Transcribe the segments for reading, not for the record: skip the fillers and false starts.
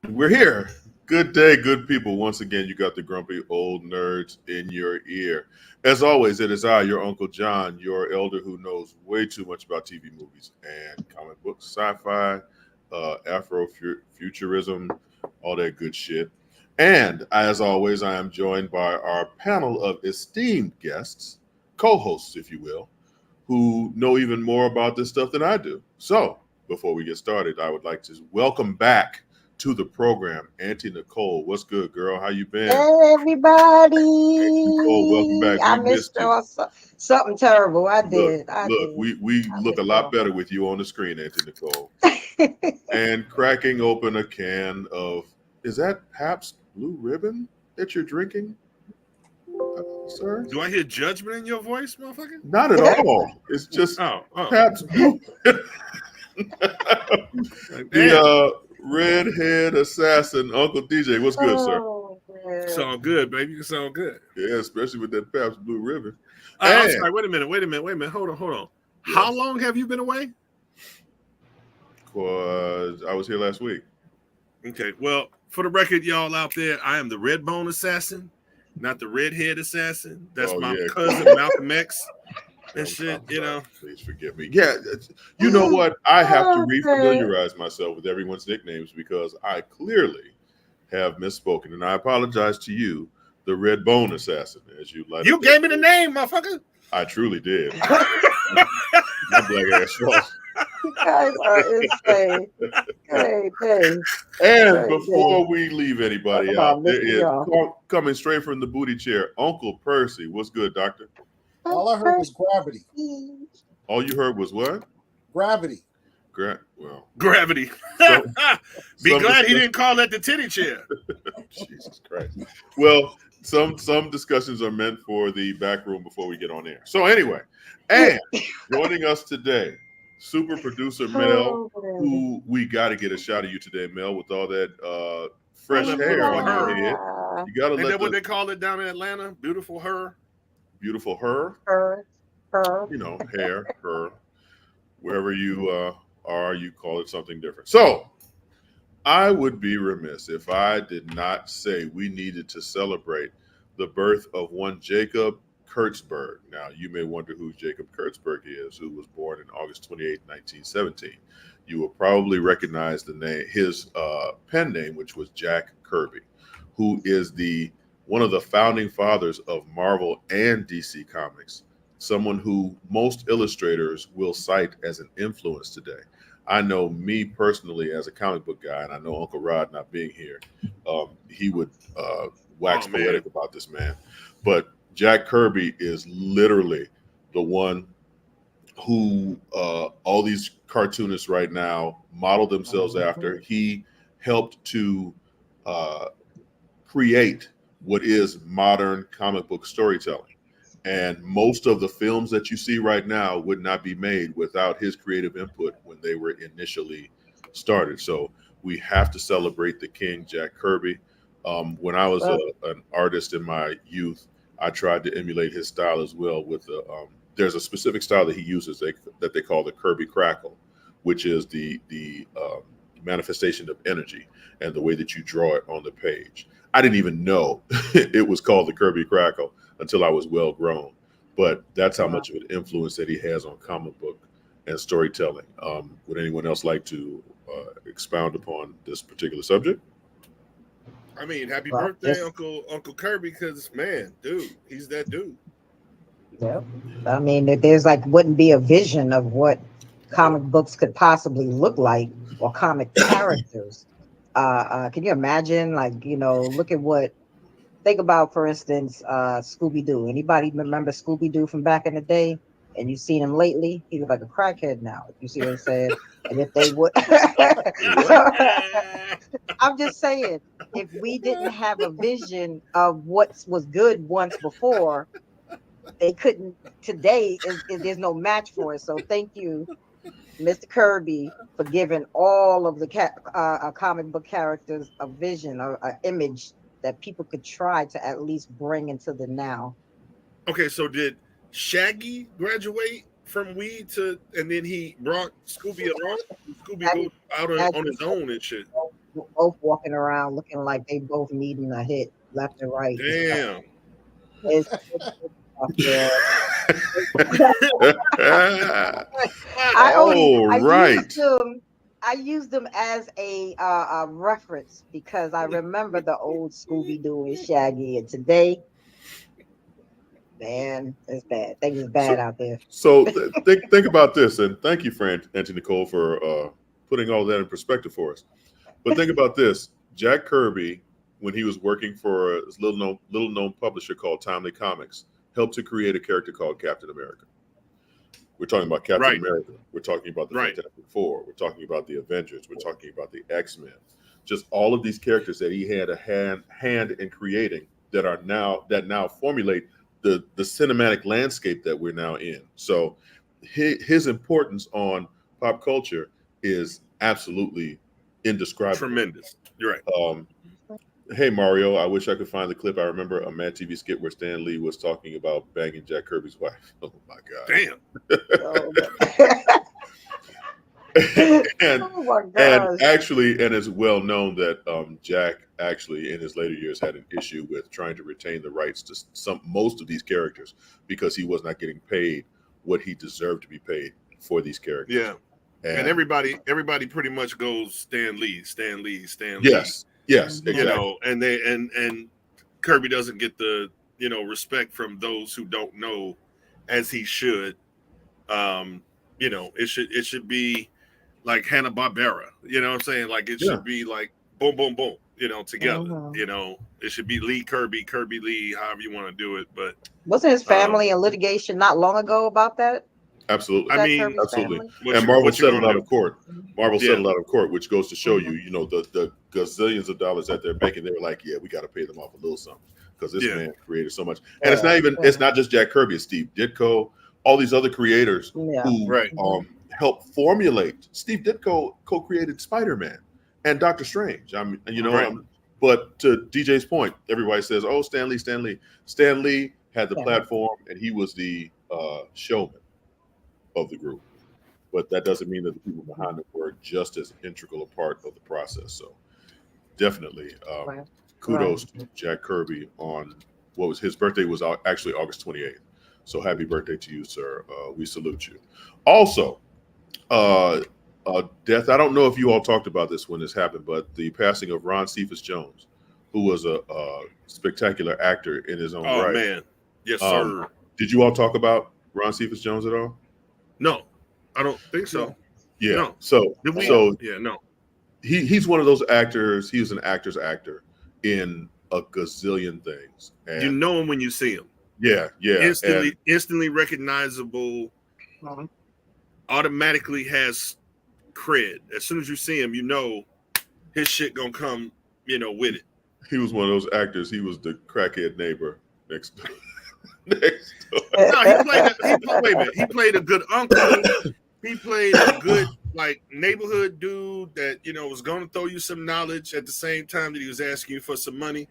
We're here. Good day, good people. Once again, you got the grumpy old nerds in your ear. As always, it is I, your Uncle John, your elder who knows way too much about TV movies and comic books, sci-fi, Afrofuturism, all that good shit. And as always, I am joined by our panel of esteemed guests, co-hosts, if you will, who know even more about this stuff than I do. So, before we get started, I would like to welcome back to the program Auntie Nicole. What's good, girl? How you been? Hey, Nicole, welcome everybody. back. I We missed missed you. y'all something terrible. I Look, did. I look, did. we I look a missed lot y'all. better with you on the screen, Auntie Nicole. And cracking open a can of, is that Pabst Blue Ribbon that you're drinking, sir? Do I hear judgment in your voice, motherfucker? Not at all. It's just Oh. Pabst Blue. Like, The damn. redhead assassin, Uncle DJ. What's good, sir? Oh, man. Sound good, baby. You sound good. Yeah, especially with that Pabst Blue Ribbon. I'm And sorry. Wait a minute. Hold on. yes, How long have you been away? because I was here last week. Okay. Well, for the record, y'all out there, I am the red bone assassin, not the redhead assassin. That's Oh my yeah, cousin Malcolm X and shit. I'm sorry. You know. Please forgive me. Yeah, you know what? I have to Oh, man. refamiliarize myself with everyone's nicknames because I clearly have misspoken, and I apologize to you, the Red Bone Assassin, as you light You up gave me that. the name, motherfucker. I truly did. My black ass fault. You guys are insane. Hey, hey. And Hey, hey. before we leave Talk anybody about out, there missing is y'all. coming straight from the booty chair, Uncle Percy. What's good, Doctor? All I heard was gravity. All you heard was what? Gravity. Well, Gravity. some, Be some glad he discuss- didn't call that the titty chair. Jesus Christ. Well, some discussions are meant for the back room before we get on air. So anyway, and joining us today, super producer Mel, Oh, man. who we got to get a shot of you today, Mel, with all that fresh All that hair beautiful on your hair. head. You got to Ain't let that what the they call it down in Atlanta? Beautiful her. beautiful her, Her. Her. hair, her, wherever you are, you call it something different. So I would be remiss if I did not say we needed to celebrate the birth of one Jacob Kurtzberg. Now, you may wonder who Jacob Kurtzberg is, who was born in August 28, 1917. You will probably recognize the name, his pen name, which was Jack Kirby, who is the one of the founding fathers of Marvel and DC Comics, someone who most illustrators will cite as an influence today. I know me personally as a comic book guy, and I know Uncle Rod not being here, he would wax Oh man. poetic about this man. But Jack Kirby is literally the one who all these cartoonists right now model themselves after. He helped to uh, create what is modern comic book storytelling. And most of the films that you see right now would not be made without his creative input when they were initially started. So we have to celebrate the King, Jack Kirby. When I was an artist in my youth, I tried to emulate his style as well. With there's a specific style that he uses that they call the Kirby crackle, which is the manifestation of energy and the way that you draw it on the page. I didn't even know it was called the Kirby crackle until I was well grown. But that's how much of an influence that he has on comic book and storytelling. Would anyone else like to expound upon this particular subject? I mean, happy Well, birthday, just, Uncle Kirby, because man, dude, he's that dude. yeah. I mean, there's like wouldn't be a vision of what comic books could possibly look like or comic characters. Can you imagine? Like, look at what. Think about, for instance, Scooby Doo. Anybody remember Scooby Doo from back in the day? And you've seen him lately? He looks like a crackhead now. You see what I'm saying? And if they would, I'm just saying, if we didn't have a vision of what was good once before, they couldn't. Today there's no match for it. So thank you, Mr. Kirby, for giving all of the comic book characters a vision or an image that people could try to at least bring into the now. Okay, so did Shaggy graduate from weed to, and then he brought Scooby along? Scooby That goes is, out that on is his own and shit. both walking around looking like they both needing a hit left and right. Damn. It's tough, yeah. Oh, right. I used them as a reference because I remember the old Scooby Doo and Shaggy, and today, man, it's bad. Things is bad out there. So think about this, and thank you, Auntie Nicole, for putting all that in perspective for us. But think about this: Jack Kirby, when he was working for a little known publisher called Timely Comics, helped to create a character called Captain America. We're talking about Captain America. We're talking about the Fantastic Four. We're talking about the Avengers. We're talking about the X-Men. Just all of these characters that he had a hand in creating that now formulate the cinematic landscape that we're now in. So his importance on pop culture is absolutely indescribable. Tremendous. You're right. Hey, Mario, I wish I could find the clip. I remember a Mad TV skit where Stan Lee was talking about banging Jack Kirby's wife. Oh, my God. Damn. And actually, and it's well known that Jack actually in his later years had an issue with trying to retain the rights to most of these characters because he was not getting paid what he deserved to be paid for these characters. Yeah. And everybody pretty much goes Stan Lee. Yes, exactly. You know, and and Kirby doesn't get the, you know, respect from those who don't know as he should. You know, it should be like Hanna-Barbera, you know what I'm saying? Like it should be like boom, boom, boom, you know, together. You know, it should be Lee Kirby Lee, however you want to do it. But wasn't his family in litigation not long ago about that? Absolutely. I mean, absolutely. And Marvel settled out of court. Settled out of court, which goes to show you know, the gazillions of dollars that they're making. They were like, yeah, we got to pay them off a little something because this man created so much. And it's not just Jack Kirby, it's Steve Ditko, all these other creators who helped formulate. Steve Ditko co-created Spider-Man and Doctor Strange. I mean, you know, but to DJ's point, everybody says, oh, Stan Lee. Stan Lee had the platform and he was the showman of the group, but that doesn't mean that the people behind it were just as integral a part of the process. So definitely kudos to Jack Kirby on what was his birthday was actually August 28th. So happy birthday to you, sir. We salute you. Also, death. I don't know if you all talked about this when this happened, but the passing of Ron Cephas Jones, who was a spectacular actor in his own right. Oh man, yes sir. Did you all talk about Ron Cephas Jones at all? No, I don't think so. Yeah. No. So no. He's one of those actors. He's an actor's actor in a gazillion things. And you know him when you see him. Yeah. Instantly recognizable. Automatically has cred. As soon as you see him, you know his shit gonna come, you know, with it. He was one of those actors. He was the crackhead neighbor next door. No, he played a good uncle. He played a good like neighborhood dude that, you know, was going to throw you some knowledge at the same time that he was asking you for some money,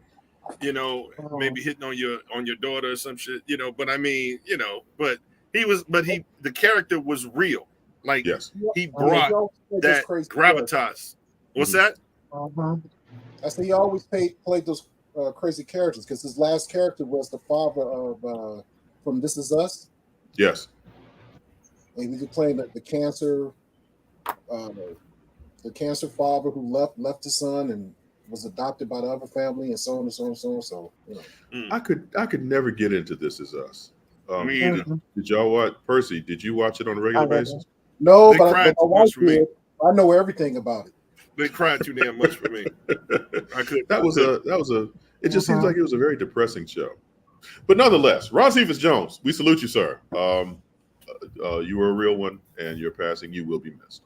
you know, maybe hitting on your daughter or some shit, you know. But I mean, you know, but the character was real. Like he brought that gravitas. What's that? I said he always played those crazy characters because his last character was the father of from This Is Us. Yes. And he was playing the cancer father who left his son and was adopted by the other family and so on and so on and so on. So you know. I could never get into This Is Us. Me either. Did y'all watch Percy? Did you watch it on a regular basis? No, but my wife did. I know everything about it. They cried too damn much for me. I could. That was a. It just seems like it was a very depressing show. But nonetheless, Ron Cephas Jones, we salute you, sir. You were a real one, and your passing, you will be missed.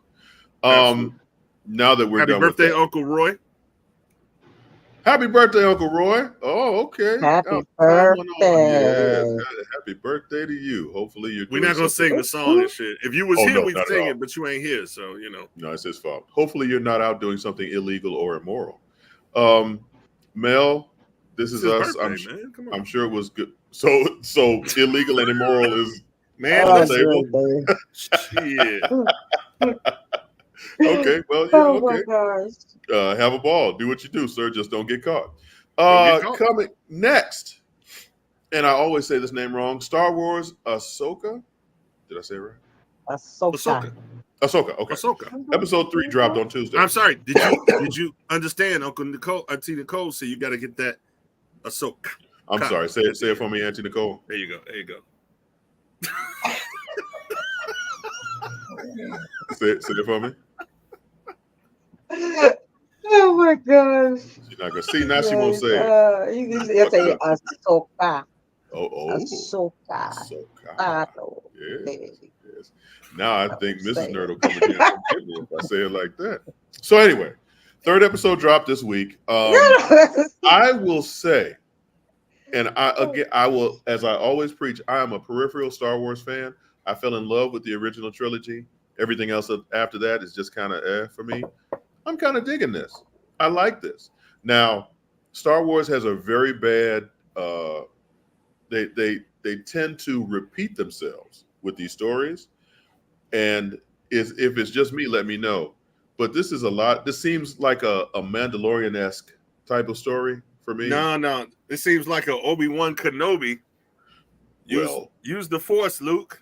Now that we're happy done birthday, with that, Uncle Roy. Happy birthday, Uncle Roy. Oh, okay. Happy birthday. Yeah, happy birthday to you. Hopefully you're We're not going to sing the song and shit. If you was here, we'd sing it, but you ain't here, so, you know. No, it's his fault. Hopefully you're not out doing something illegal or immoral. Mel, this is us. Birthday, I'm sure it was good. So illegal and immoral is man. on the table. Shit. Okay, well, yeah, Oh my okay. gosh. Have a ball. Do what you do, sir. Just don't get caught. Don't get caught. Coming next, and I always say this name wrong. Star Wars Ahsoka. Did I say it right? Ahsoka. Ahsoka. Okay. Ahsoka. Episode 3 dropped on Tuesday. I'm sorry. Did you understand, Uncle Nicole? Auntie Nicole said you got to get that Ahsoka. I'm sorry. Say it for me, Auntie Nicole. There you go. There you go. Say it for me. Oh my gosh. She's not gonna see. Now she won't say it. You can say Ahsoka. Oh. Ahsoka. Ahsoka. Yes. Now I think Mrs. Nerd will come again and get me if I say it like that. So anyway, 3rd episode dropped this week. I will say, and I will, as I always preach, I am a peripheral Star Wars fan. I fell in love with the original trilogy. Everything else after that is just kind of for me. I'm kind of digging this. I like this. Now, Star Wars has a very bad. They tend to repeat themselves with these stories, and if it's just me, let me know. But this is a lot. This seems like a Mandalorian-esque type of story for me. No. It seems like a Obi-Wan Kenobi. Use the Force, Luke.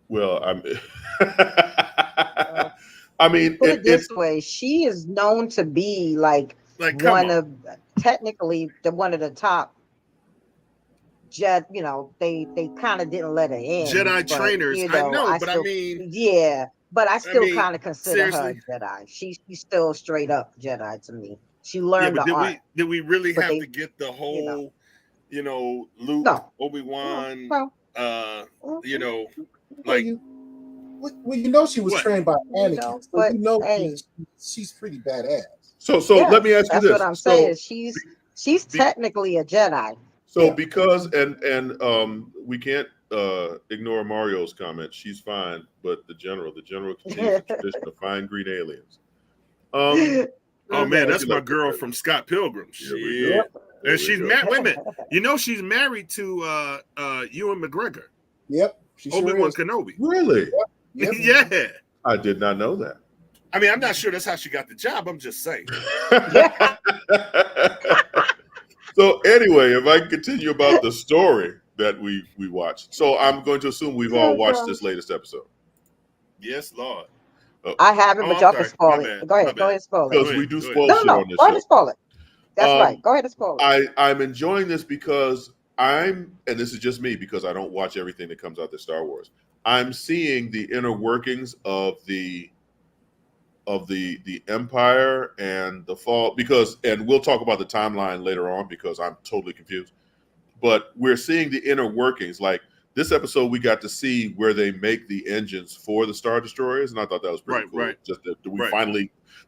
Well, I mean, put it this way: she is known to be like one of the top Jedi. You know, they kind of didn't let her in. Jedi trainers. You know, but I still kind of consider her a Jedi. She's still straight up Jedi to me. She learned the art. Did we really have to get the whole, Luke, Obi-Wan, she was trained by Anakin, but she's pretty badass. So let me ask you this. That's what I'm saying. She's technically a Jedi. So because we can't ignore Mario's comment. She's fine, but the general continues the tradition of fine green aliens. Oh man, that's my girl from Scott Pilgrim. Yeah. And she's married. Wait a minute. She's married to Ewan McGregor. Yep. Obi-Wan Kenobi. Really? Yep. Yeah. I did not know that. I mean, I'm not sure that's how she got the job. I'm just saying. So anyway, if I can continue about the story that we watched. So I'm going to assume we've all watched this latest episode. Yes, Lord. I haven't, but y'all can spoil it. Go ahead and spoil it. Because we do spoil shit on this show. Go ahead and spoil it. That's right. Go ahead and spoil it. I'm enjoying this because and this is just me because I don't watch everything that comes out of Star Wars. I'm seeing the inner workings of the Empire and the fall and we'll talk about the timeline later on because I'm totally confused. But we're seeing the inner workings. Like this episode, we got to see where they make the engines for the Star Destroyers, and I thought that was pretty cool. Right. Just that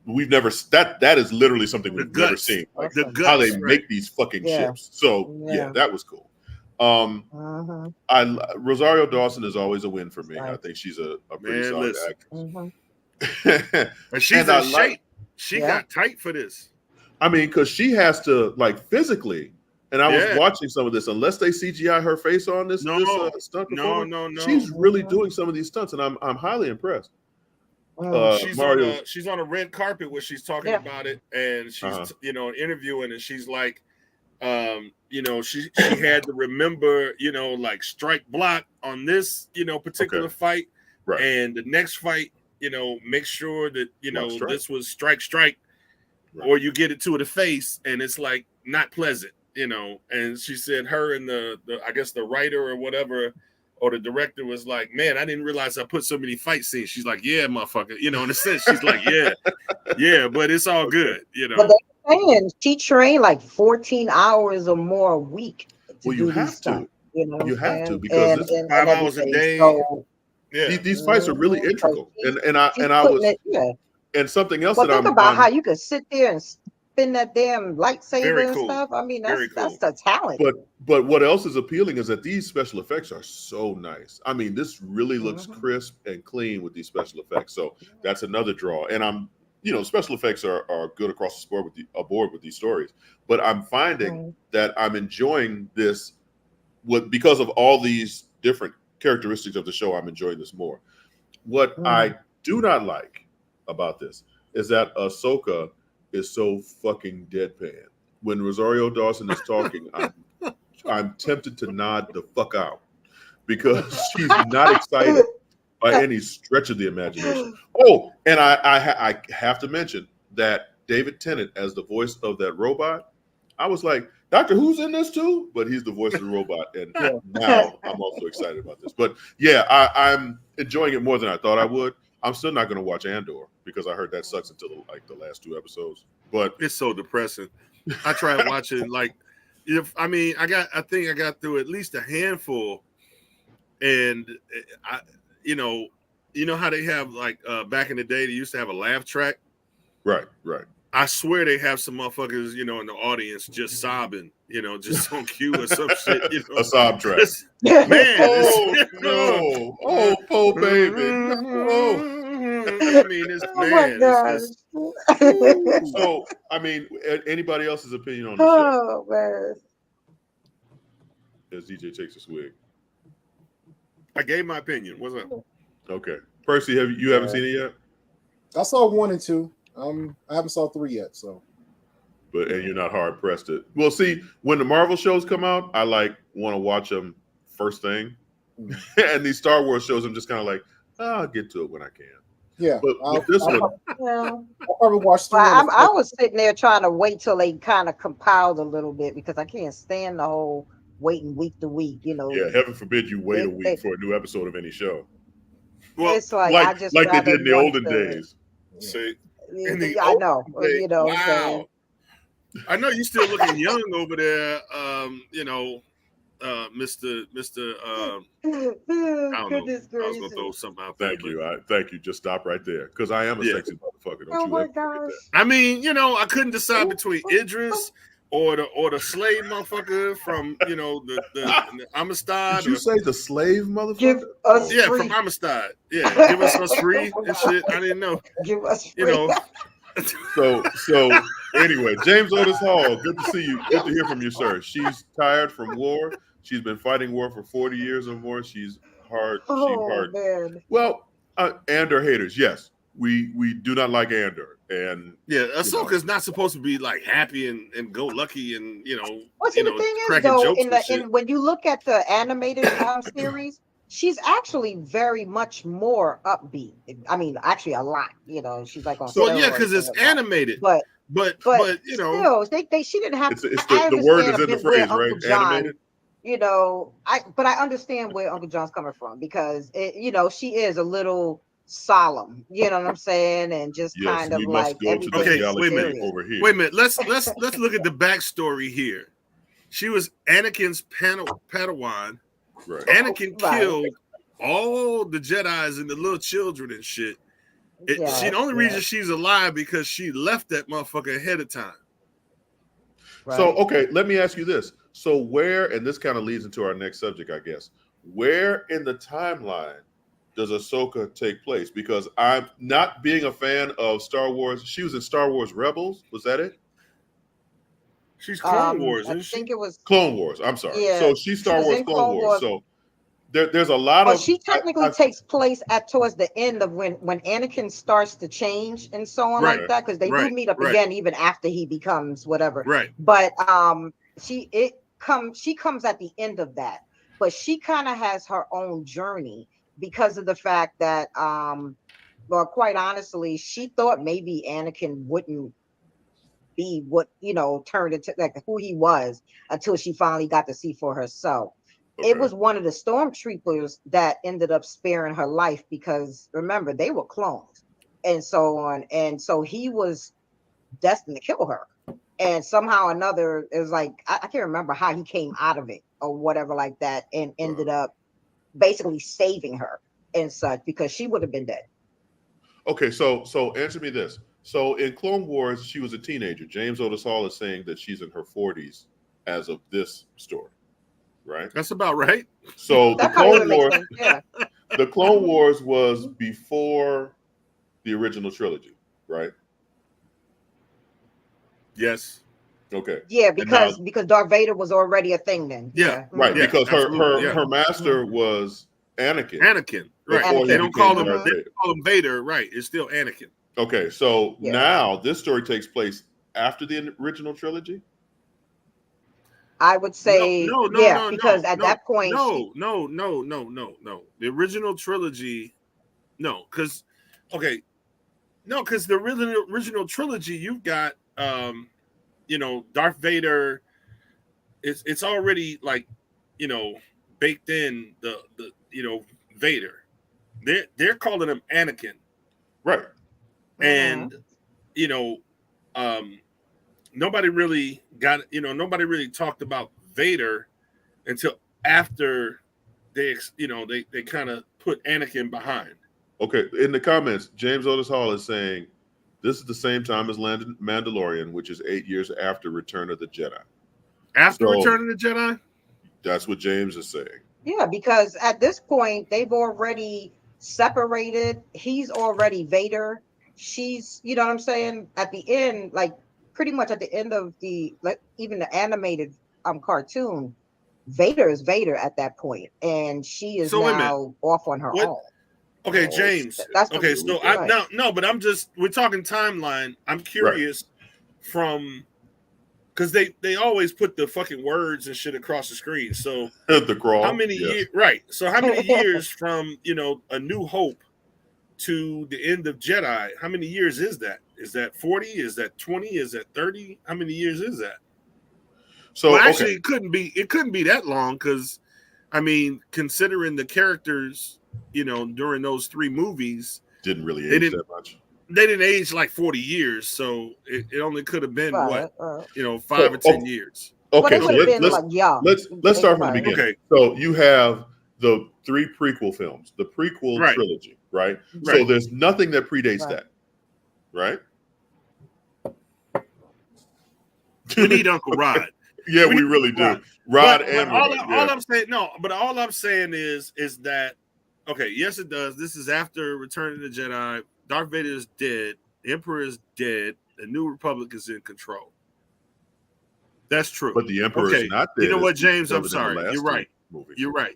we've never that is literally something we've never seen. Like how they make these fucking ships. So yeah, that was cool. Rosario Dawson is always a win for me. I think she's a pretty solid actress. And she's in shape. She got tight for this. I mean, because she has to physically. And I was watching some of this. Unless they CGI her face on this stunt, no, she's really doing some of these stunts, and I'm highly impressed. She's on a red carpet where she's talking about it, and she's interviewing, and she's like, she had to remember, strike block on this, particular fight, and the next fight, make sure that this was strike, or you get it to the face, and it's like not pleasant. And she said her and the I guess the writer or whatever or the director was like, man, I didn't realize I put so many fight scenes. She's like, yeah, motherfucker. In a sense, she's like, yeah, but it's all good, But they're saying she trained like 14 hours or more a week. You have to. You have to because it's 5 hours a day. So, these fights are really integral. And I was and something else think about how you could sit there and spin that damn lightsaber and stuff. I mean, that's the talent. But what else is appealing is that these special effects are so nice. I mean, this really looks crisp and clean with these special effects. So that's another draw. And special effects are good across the board with these stories. But I'm finding that I'm enjoying this because of all these different characteristics of the show. I'm enjoying this more. What I do not like about this is that Ahsoka is so fucking deadpan. When Rosario Dawson is talking, I'm tempted to nod the fuck out because she's not excited by any stretch of the imagination. Oh, and I have to mention that David Tennant as the voice of that robot. I was like, Doctor Who's in this too? But he's the voice of the robot, and now I'm also excited about this. But yeah, I'm enjoying it more than I thought I would. I'm still not going to watch Andor because I heard that sucks until the last 2 episodes. But it's so depressing. I tried watching I think I got through at least a handful, and you know how they have back in the day they used to have a laugh track. Right. I swear they have some motherfuckers, in the audience just sobbing, just on cue or some shit. A sob track. Man, no. Oh, poor baby. No. I mean, it's man. My gosh. So, I mean, anybody else's opinion on the Oh man. show? As DJ takes a swig. I gave my opinion. What's up? Okay. Percy, you haven't seen it yet? I saw 1 and 2. I haven't saw 3 yet, so. And you're not hard pressed to. Well, see, when the Marvel shows come out, I want to watch them first thing, and these Star Wars shows, I'm just kind of like, I'll get to it when I can. Yeah, but this one, I'll probably watch 3. Well, I was sitting there trying to wait till they kind of compiled a little bit because I can't stand the whole waiting week to week. Yeah, heaven forbid you wait a week for a new episode of any show. Well, it's like I just they did in the olden days. See, I know, wow. I know you're still looking young over there, Mr. I don't know. I was gonna throw something out there. Thank you. Just stop right there, because I am a sexy motherfucker. Don't oh you my ever forget gosh! that. I mean, I couldn't decide between Idris or the slave motherfucker from the Amistad. Did you say the slave motherfucker? Give us free. From Amistad. Yeah, give us free and shit. I didn't know. Give us free. So anyway, James Otis Hall, good to see you. Good to hear from you, sir. She's tired from war. She's been fighting war for 40 years or more. She's hard. Man. Well, Andor haters, yes. We do not like Andor. And Ahsoka's not supposed to be like happy and go lucky and Well, see, the thing is though, when you look at the animated series, she's actually very much more upbeat. I mean, actually a lot. She's like on. So yeah, because it's animated. But still, she didn't have. The word is in the phrase, right? Animated. But I understand where Uncle John's coming from because she is a little solemn, you know what I'm saying, and just kind of like okay. Wait a minute. Let's look at the backstory here. She was Anakin's Padawan. Right. Anakin killed all the Jedis and the little children and shit. The only reason she's alive because she left that motherfucker ahead of time. Right. So okay, let me ask you this. So where, and this kind of leads into our next subject, I guess. Where in the timeline does Ahsoka take place? Because I'm not being a fan of Star Wars. She was in Star Wars Rebels. Was that it? She's Clone Wars, isn't she? I think it was Clone Wars. I'm sorry. Yeah, so she's Star Wars Clone Wars. So there's a lot of. She technically takes place towards the end of when Anakin starts to change and so on like that, because they do meet up again even after he becomes whatever. Right. But she comes at the end of that, but she kind of has her own journey because of the fact that well, quite honestly, she thought maybe Anakin wouldn't be what turned into like who he was until she finally got to see for herself. It was one of the stormtroopers that ended up sparing her life because remember they were clones and so on, and so he was destined to kill her. And somehow or another, it was like I can't remember how he came out of it or whatever like that, and ended up basically saving her and such because she would have been dead. Okay, so answer me this. So in Clone Wars, she was a teenager. James Otis Hall is saying that she's in her 40s as of this story, right? That's about right. So the Clone Wars was before the original trilogy, right? Yes. Okay. Yeah, because Darth Vader was already a thing then. Yeah. Right. Yeah, because her master was Anakin. Right. They don't call him Vader. Right. It's still Anakin. Okay, so Yeah. now this story takes place after the original trilogy. I would say, because at that point, no. The original trilogy, no, because the original trilogy, you've got Darth Vader. It's already like, baked in the Vader. They're calling him Anakin, Right. and um, nobody really talked about Vader until after they kind of put Anakin behind. Okay, in the comments, James Otis Hall is saying this is the same time as Mandalorian, which is 8 years after Return of the Jedi. After Return of the Jedi? That's what James is saying. Yeah, because at this point they've already separated. He's already Vader. She's, you know what I'm saying? At the end, like pretty much at the end of the even the animated cartoon, Vader is Vader at that point, and she is now off on her own. Okay, James. That's okay, so we're talking timeline. I'm curious from because they always put the fucking words and shit across the screen. So the crawl. How many years? Right. So how many years from A New Hope to the end of Jedi? How many years is that? Is that 40? Is that 20? Is that 30? How many years is that? So actually, it couldn't be that long because, I mean, considering the characters, during those 3 movies, didn't really age that much. They didn't age like 40 years, so it only could have been 5 or 10 years. Okay, so let's start from the beginning. Okay. So you have the 3 prequel films, the prequel trilogy, right? So there's nothing that predates that, right? We need Uncle Rod. Yeah, we really do. Rod and all I'm saying, all I'm saying is that, okay, yes, it does. This is after Return of the Jedi. Darth Vader is dead. The Emperor is dead. The New Republic is in control. That's true. But the Emperor is not dead. You know what, James? I'm sorry. You're right.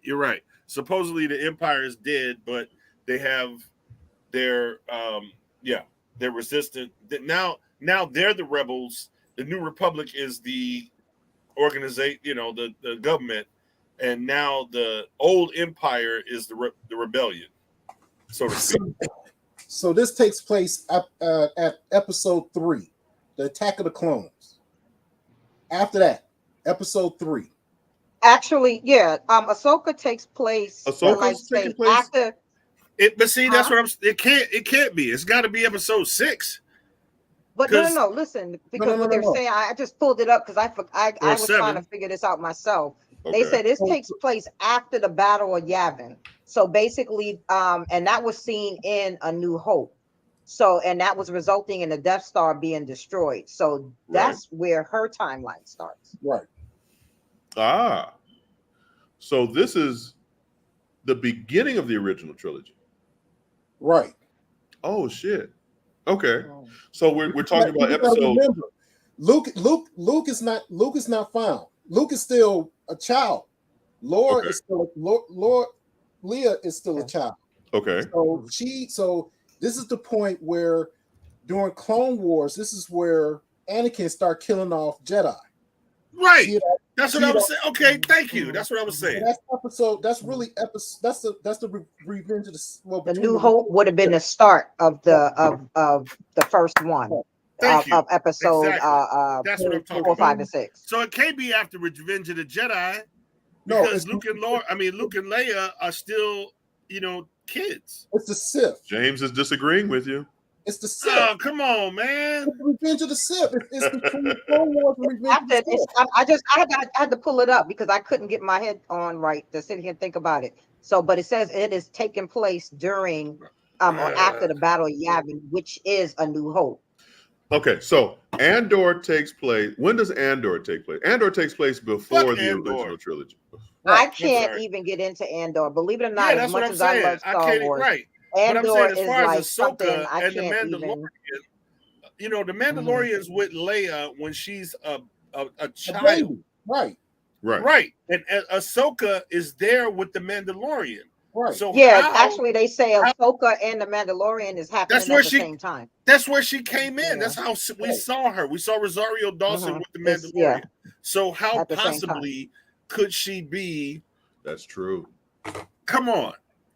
You're right. Supposedly the Empire is dead, but they have their they're resistant. Now they're the rebels. The New Republic is the organization, the government, and now the old Empire is the rebellion, so to speak. So this takes place at episode 3, the Attack of the Clones. After that, episode 3. Actually, yeah, Ahsoka takes place. Ahsoka's taking place after. But see, that's what I'm. It can't be. It's got to be episode 6. But no. Listen, because what they're saying, I just pulled it up because I was trying to figure this out myself. Okay. They said this takes place after the Battle of Yavin. So basically, and that was seen in A New Hope. So, and that was resulting in the Death Star being destroyed. So that's where her timeline starts. Right. Ah. So this is the beginning of the original trilogy. Right. Oh shit. Okay. So we're talking about episode. Remember, Luke is not found. Luke is still a child. Leia is still a child. Okay. So this is the point where during Clone Wars, this is where Anakin start killing off Jedi. Right. That's what I was saying. Okay, thank you. That's what I was saying. That's episode. That's really episode. That's the Revenge of the New Hope would have been the start of the first one. Of episode that's what I'm talking 4, 5, and 6. So it can't be after Revenge of the Jedi because Luke and Leia are still, kids. It's the Sith. James is disagreeing with you. It's the Sith. Oh, come on, man. It's the Revenge of the Sith. It's between the Clone Wars and Revenge of the Sith. I had to pull it up because I couldn't get my head on right to sit here and think about it. So, but it says it is taking place during or after the Battle of Yavin, which is A New Hope. Okay, so Andor takes place. When does Andor take place? Andor takes place before the original trilogy. I can't even get into Andor. Believe it or not, as much as I love Star Wars, right. Andor as is far like as Ahsoka I and the Mandalorian, even... the Mandalorian's with Leia when she's a child. Right. And Ahsoka is there with the Mandalorian. Right. So Yeah, how, actually, they say Ahsoka and the Mandalorian is happening at the same time. That's where she came in. Yeah. That's how we saw her. We saw Rosario Dawson with the Mandalorian. Yeah. So how At the same time. possibly could she be? That's true. Come on,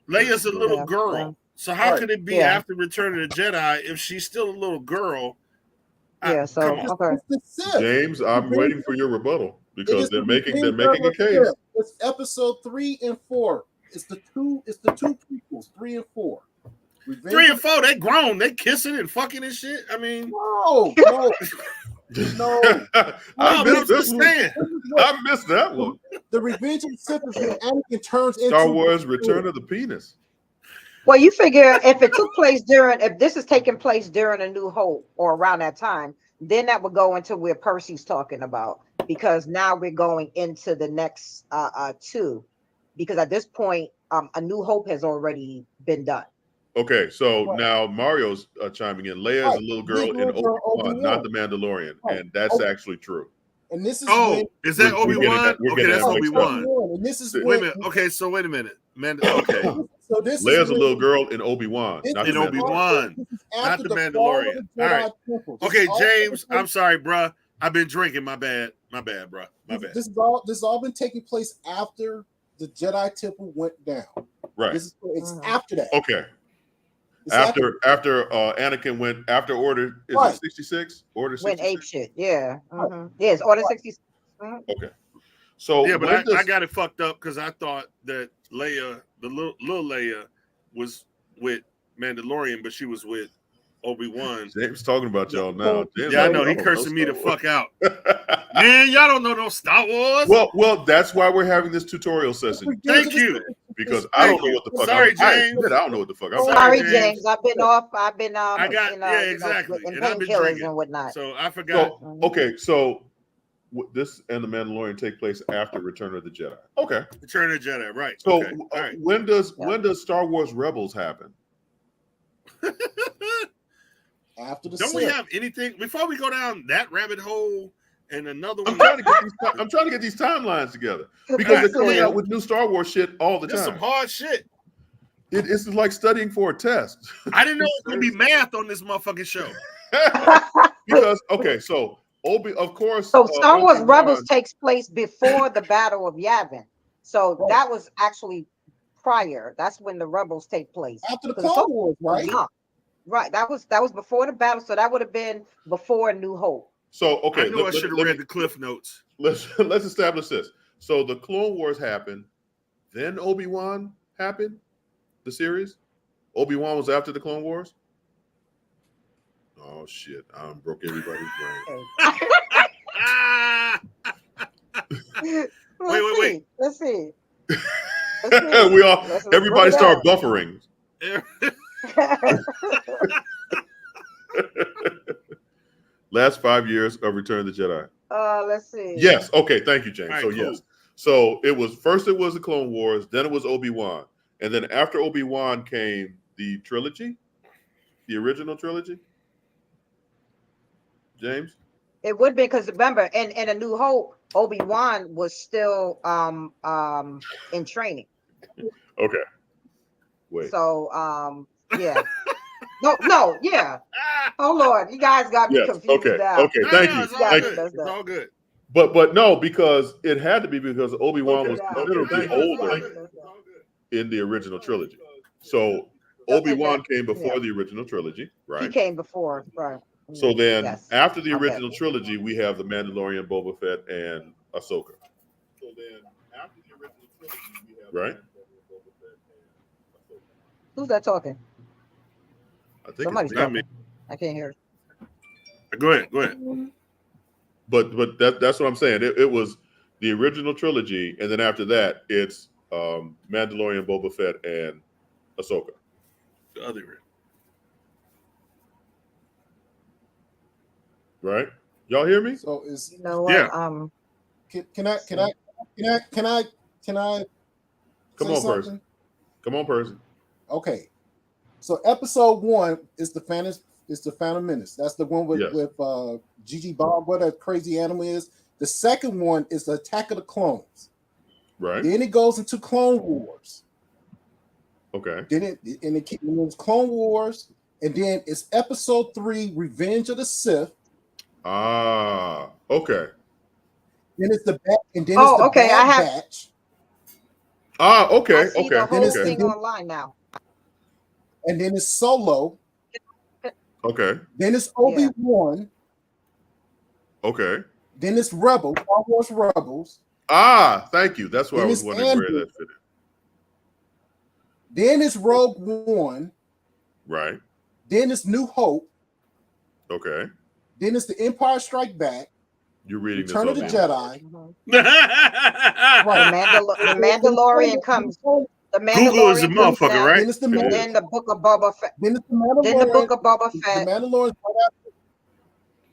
Leia's a little girl. Yeah. So how Right. could it be after Return of the Jedi if she's still a little girl? Yeah. So okay. James, I'm waiting for your rebuttal because they're making a case. It's episode 3 and 4. It's the two prequels, 3 and 4. 3 and 4, they grown, they kissing and fucking and shit. I mean, no. I missed this one. I missed that one. The Revenge of the Sith is when Anakin turns into Star Wars: Return of the Penis. Well, you figure if this is taking place during A New Hope or around that time, then that would go into where Percy's talking about, because now we're going into the next two, because at this point, A New Hope has already been done. Okay, so now Mario's chiming in. Leia is a little girl in Obi-Wan, not the Mandalorian, and that's actually true. And this is is that Obi-Wan? Okay, that's Obi-Wan. And this is wait a minute. Okay, so wait a minute. Okay. So this Leia's a little girl in Obi-Wan, not in Obi-Wan, not the Mandalorian. All right. Okay, James, I'm sorry, bruh. I've been drinking. My bad, bruh. My bad. This has all been taking place after the Jedi Temple went down. Right. It's after that. Okay. After Anakin went after Order, is it 66? Order 66? Went ape shit. Yeah. Yes, Order 66. Okay. So yeah, but I got it fucked up because I thought that Leia, the little Leia, was with Mandalorian, but she was with Obi-Wan. James talking about y'all now. James, I know he cursing me the fuck out. Man, y'all don't know no Star Wars. Well, that's why we're having this tutorial session. Thank you. Because I don't know what the fuck. Sorry, James. I don't know what the fuck. Sorry, James. I've been off. I've been exactly. And I've been painkillers drinking and whatnot. So I forgot. So this and the Mandalorian take place after Return of the Jedi. Okay. Return of the Jedi, right? So okay. Right. when does Star Wars Rebels happen? After the Don't we have anything before we go down that rabbit hole? And another one. I'm trying to get these timelines together because they're coming out with new Star Wars shit all the time. That's some hard shit. It's like studying for a test. I didn't know it was gonna be math on this motherfucking show. Because so of course. So Star Wars Rebels takes place before the Battle of Yavin. So that was actually prior. That's when the Rebels take place. After the Clone Wars, right? Right. That was before the battle. So that would have been before New Hope. So okay, I knew I should have read the Cliff Notes. Let's establish this. So the Clone Wars happened, then Obi-Wan happened, the series. Obi-Wan was after the Clone Wars. Oh shit! I broke everybody's brain. Wait. Let's see. Everybody start buffering. Last 5 years of Return of the Jedi. Let's see. Yes. Okay. Thank you, James. Right, so cool. yes. So it was the Clone Wars, then it was Obi-Wan, and then after Obi-Wan came the trilogy, the original trilogy. James. It would be because remember, in A New Hope, Obi-Wan was still in training. Okay. Wait. So yeah. No, yeah. Oh Lord, you guys got me confused. Okay. Now. Okay. Thank you. It's all good. But no, because it had to be because Obi-Wan was considerably older in the original trilogy. So Obi-Wan came before the original trilogy, right? He came before, right? So then, after the original trilogy, we have the Mandalorian, Boba Fett, and Ahsoka. So then, after the original trilogy, we have right? Who's that talking? I think somebody's it's talking. I can't hear. Go ahead. But that's what I'm saying. It was the original trilogy, and then after that, it's Mandalorian, Boba Fett, and Ahsoka. The other. Right? Y'all hear me? So is you know what? Yeah. Can I? Come on, person. Come on, person. Okay. So episode 1 is the Phantom Menace. That's the one with Gigi Bob, what that crazy animal is. The second one is the Attack of the Clones. Right. Then it goes into Clone Wars. Okay. Then it was Clone Wars, and then it's Episode 3, Revenge of the Sith. Ah, okay. Then it's the Bad Batch. Ah, okay, I see okay, the whole okay, thing online now. And then it's Solo. okay, Then it's Obi-Wan. okay. Then it's Rebels, Star Wars Rebels. Ah, thank you. That's why I Then was it's wondering where Andor. that fit in. Then it's Rogue One. Right. Then it's New Hope. Okay. Then it's The Empire Strike Back. You're reading Return of the this Jedi. Right. The Mandalorian comes. The Google is a Mandalorian comes motherfucker, now, right? Then it's the and Mandalorian. then the Book of Boba Fett. Then it's the Mandalorian. Then the Book of Boba The Fett. Mandalorian.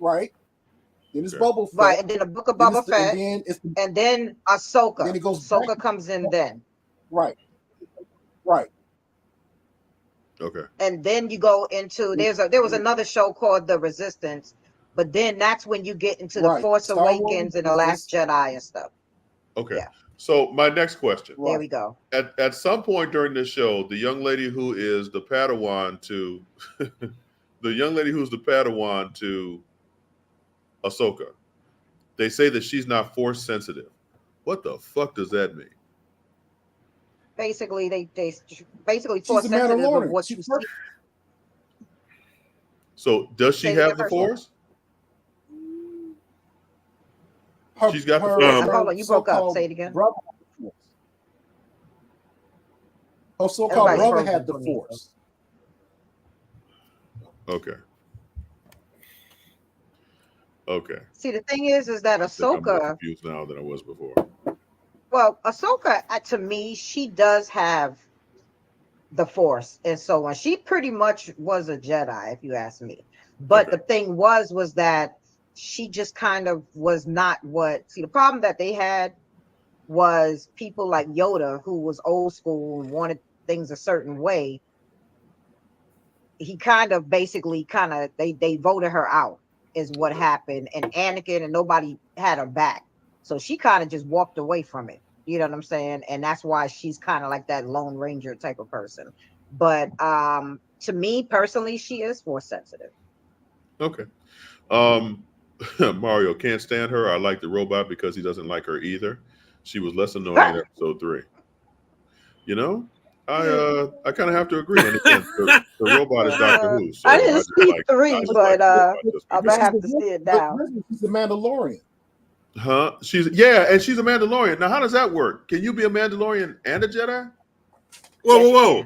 Right. Then it's Okay. Boba Fett. Right, and then the Book of Then Boba it's Fett, and then and then Ahsoka. Then it goes Ahsoka back- comes in then, right. Right. Okay. and then you go into there was another show called The Resistance, but then that's when you get into the Right. Force Star Wars Awakens and the Last Jedi and stuff. Okay. Yeah. So my next question. There we go. At some point during this show, the young lady who is the Padawan to the young lady who's the Padawan to Ahsoka, they say that she's not force sensitive. What the fuck does that mean? Basically, they basically She's force a sensitive of Mandalorian. what She's you see. perfect. So does she Say it have again, the first. force? Her- She's got the her- force. her Hold on, you broke up. so-called Say it again. brother had the force. Her so-called Everybody brother frozen had the for me. force. Okay. Okay. See, the thing is that I think I'm more Ahsoka. confused now than I was before. Well, Ahsoka, to me, she does have the Force and so on. She pretty much was a Jedi, if you ask me. But Okay. the thing was that she just kind of was not what. See, the problem that they had was people like Yoda, who was old school and wanted things a certain way. He kind of basically they voted her out, is what happened. And Anakin and nobody had her back. So she kind of just walked away from it. You know what I'm saying? And that's why she's kind of like that Lone Ranger type of person. But to me personally, she is force sensitive. Okay. Mario can't stand her. I like the robot because he doesn't like her either. She was less annoying in episode 3. You know, I kind of have to agree. And again, the robot is Doctor Who. So I didn't just see like- 3, I just but like the robot just I'm because- gonna have to see it now. She's a Mandalorian. Huh? And she's a Mandalorian. Now, how does that work? Can you be a Mandalorian and a Jedi? Whoa.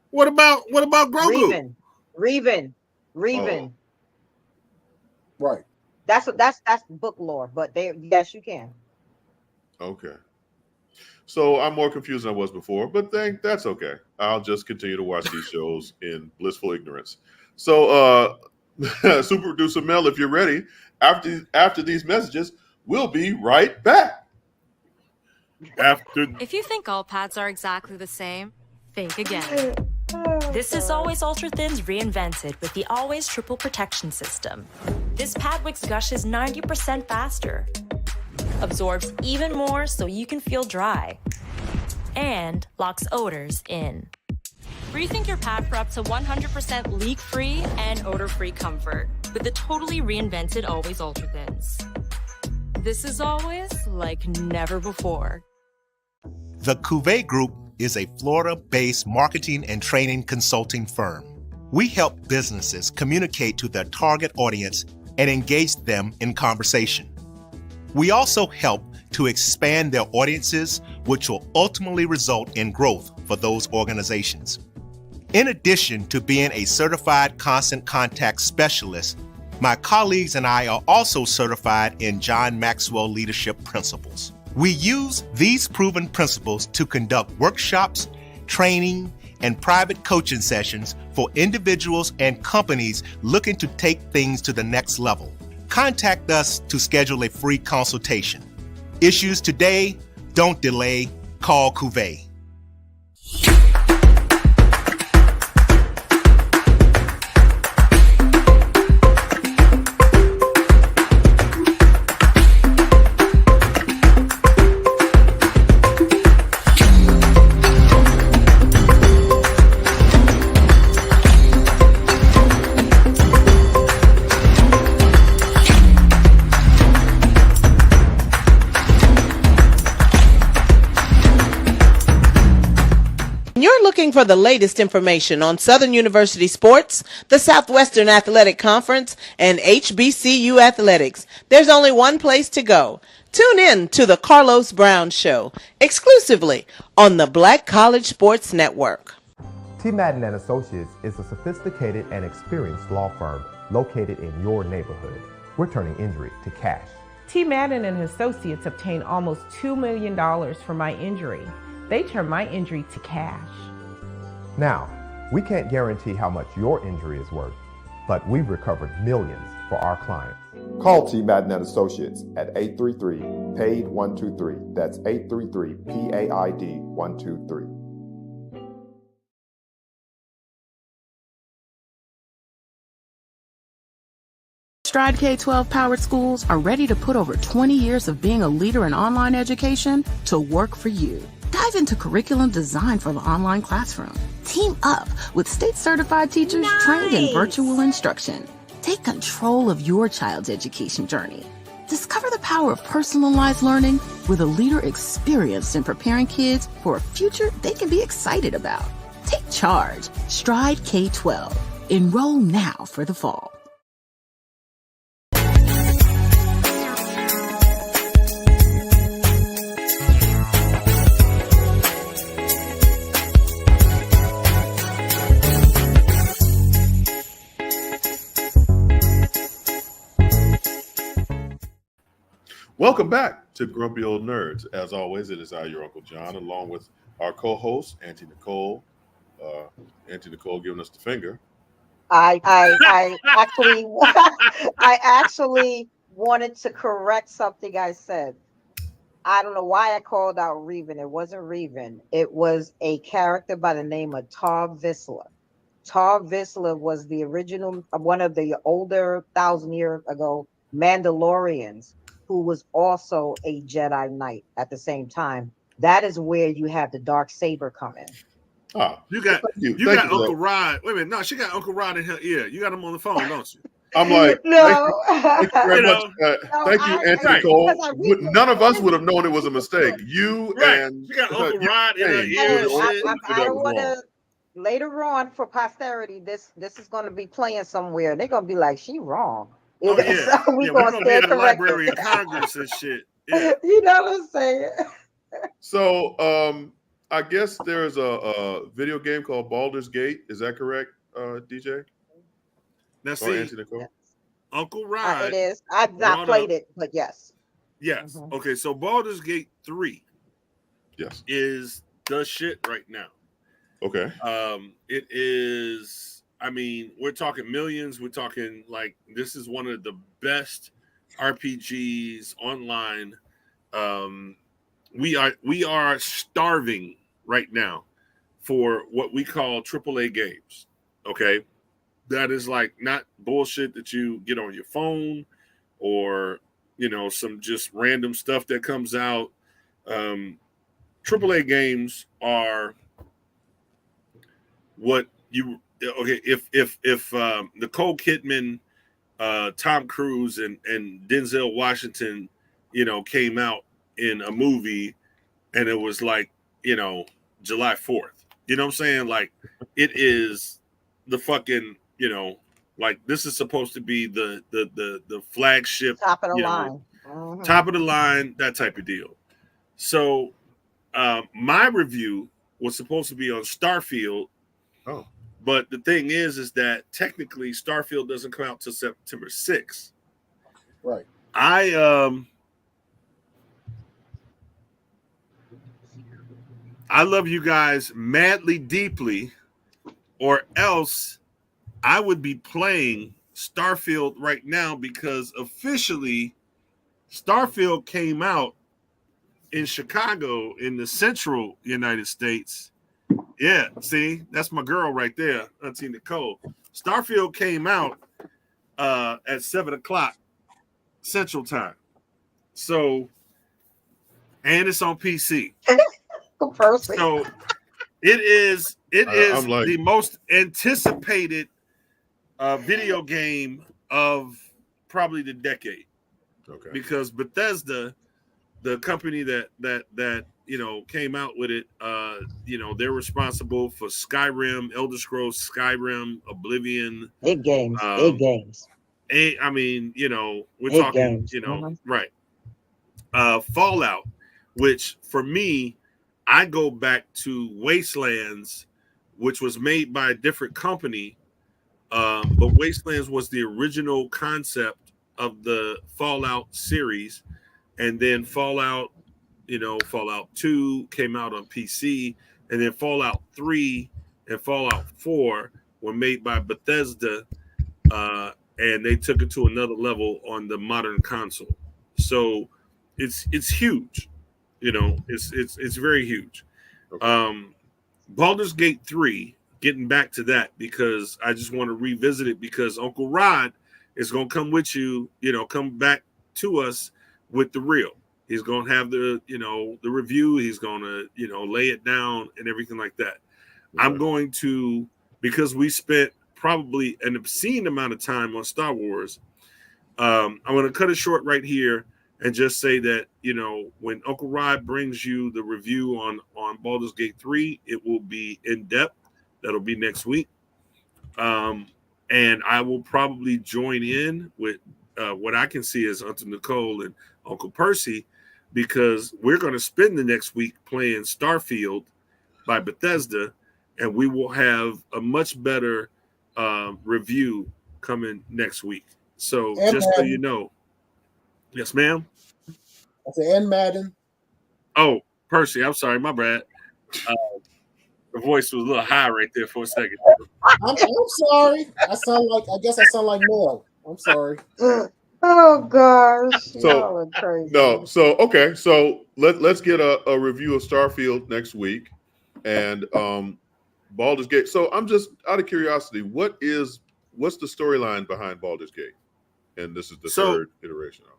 What about Grogu? Revan. Oh. Right. That's book lore, but yes, you can. Okay. So I'm more confused than I was before, but that's okay. I'll just continue to watch these shows in blissful ignorance. So, Super Producer Mel, if you're ready, after these messages, we'll be right back. If you think all pads are exactly the same, think again. This is Always Ultra Thins reinvented with the Always Triple Protection System. This pad wicks gushes 90% faster, absorbs even more so you can feel dry, and locks odors in. Rethink your pad for up to 100% leak-free and odor-free comfort with the totally reinvented Always Ultra Thins. This is always like never before. The Cuvée Group is a Florida-based marketing and training consulting firm. We help businesses communicate to their target audience and engage them in conversation. We also help to expand their audiences, which will ultimately result in growth for those organizations. In addition to being a certified constant contact specialist, my colleagues and I are also certified in John Maxwell Leadership Principles. We use these proven principles to conduct workshops, training, and private coaching sessions for individuals and companies looking to take things to the next level. Contact us to schedule a free consultation. Issues today, don't delay, call Cuvée. When you're looking for the latest information on Southern University sports, the Southwestern Athletic Conference, and HBCU athletics, there's only one place to go. Tune in to The Carlos Brown Show, exclusively on the Black College Sports Network. T. Madden and Associates is a sophisticated and experienced law firm located in your neighborhood. We're turning injury to cash. T. Madden and Associates obtained almost $2 million for my injury. They turned my injury to cash. Now, we can't guarantee how much your injury is worth, but we've recovered millions for our clients. Call T. Madden and Associates at 833-PAID-123. That's 833-PAID-123. Stride K-12 powered schools are ready to put over 20 years of being a leader in online education to work for you. Dive into curriculum designed for the online classroom. Team up with state-certified teachers trained in virtual instruction. Take control of your child's education journey. Discover the power of personalized learning with a leader experienced in preparing kids for a future they can be excited about. Take charge. Stride K-12. Enroll now for the fall. Welcome back to Grumpy Old Nerds. As always, it is I, your Uncle John, along with our co-host, Auntie Nicole. Auntie Nicole giving us the finger. I actually wanted to correct something I said. I don't know why I called out Reven. It wasn't Reven. It was a character by the name of Tar Vizsla. Tar Vizsla was the original, one of the older 1,000 years ago Mandalorians, who was also a Jedi Knight at the same time. That is where you have the dark saber come in. Oh, you got Uncle Rod. Wait a minute, no, she got Uncle Rod in her ear. You got him on the phone, don't you? I'm like, no. Thank you very much. Thank you, Auntie Nicole. None of us would have known it was a mistake. You and she got Uncle Rod in her ear. I don't want to. Later on, for posterity, this is going to be playing somewhere. They're going to be like, she wrong. Oh, yeah. So we're going to be at the Library of Congress and shit. Yeah. You know what I'm saying? So, I guess there's a video game called Baldur's Gate. Is that correct, DJ? Now, see, Uncle Rod. It is. I've not played it, but yes. Yes. Mm-hmm. Okay, so Baldur's Gate 3 is the shit right now. Okay. It is, I mean, we're talking millions. We're talking like this is one of the best RPGs online. We are starving right now for what we call AAA games. Okay. That is like not bullshit that you get on your phone or, you know, some just random stuff that comes out. AAA games are what you, okay, if Nicole Kidman, Tom Cruise and Denzel Washington, you know, came out in a movie and it was like, you know, July 4th, you know what I'm saying? Like it is the fucking, you know, like this is supposed to be the flagship, top of the line, top of the line, that type of deal. So my review was supposed to be on Starfield. Oh, but the thing is that technically Starfield doesn't come out till September 6th. Right. I love you guys madly, deeply, or else I would be playing Starfield right now because officially Starfield came out in Chicago in the central United States. Yeah, see, that's my girl right there, Auntie Nicole. Starfield came out at 7:00 Central Time. So, and it's on PC. Perfect. So it is like, the most anticipated video game of probably the decade. Okay. Because Bethesda, the company that came out with it, they're responsible for Skyrim, Elder Scrolls, Skyrim, Oblivion. Big games. We're Big talking, games. right. Fallout, which for me, I go back to Wastelands, which was made by a different company. But Wastelands was the original concept of the Fallout series. And then Fallout 2 came out on PC, and then Fallout 3 and Fallout 4 were made by Bethesda, and they took it to another level on the modern console. So it's huge, it's very huge. Baldur's Gate 3, getting back to that, because I just want to revisit it, because Uncle Rod is going to come with you, come back to us with the real. He's going to have the review. He's going to, lay it down and everything like that. Right. I'm going to, because we spent probably an obscene amount of time on Star Wars, I'm going to cut it short right here and just say that, when Uncle Rod brings you the review on Baldur's Gate 3, it will be in depth. That'll be next week. And I will probably join in with what I can see as Auntie Nicole and Uncle Percy, because we're going to spend the next week playing Starfield by Bethesda, and we will have a much better review coming next week. So and just Madden. So you know. Yes, ma'am? I said, and Madden. Oh, Percy, I'm sorry, my bad. The voice was a little high right there for a second. I'm sorry. I guess I sound like Mel. I'm sorry. Oh gosh. So okay. So let's get a review of Starfield next week, and Baldur's Gate. So I'm just out of curiosity, what's the storyline behind Baldur's Gate? And this is the third iteration of it.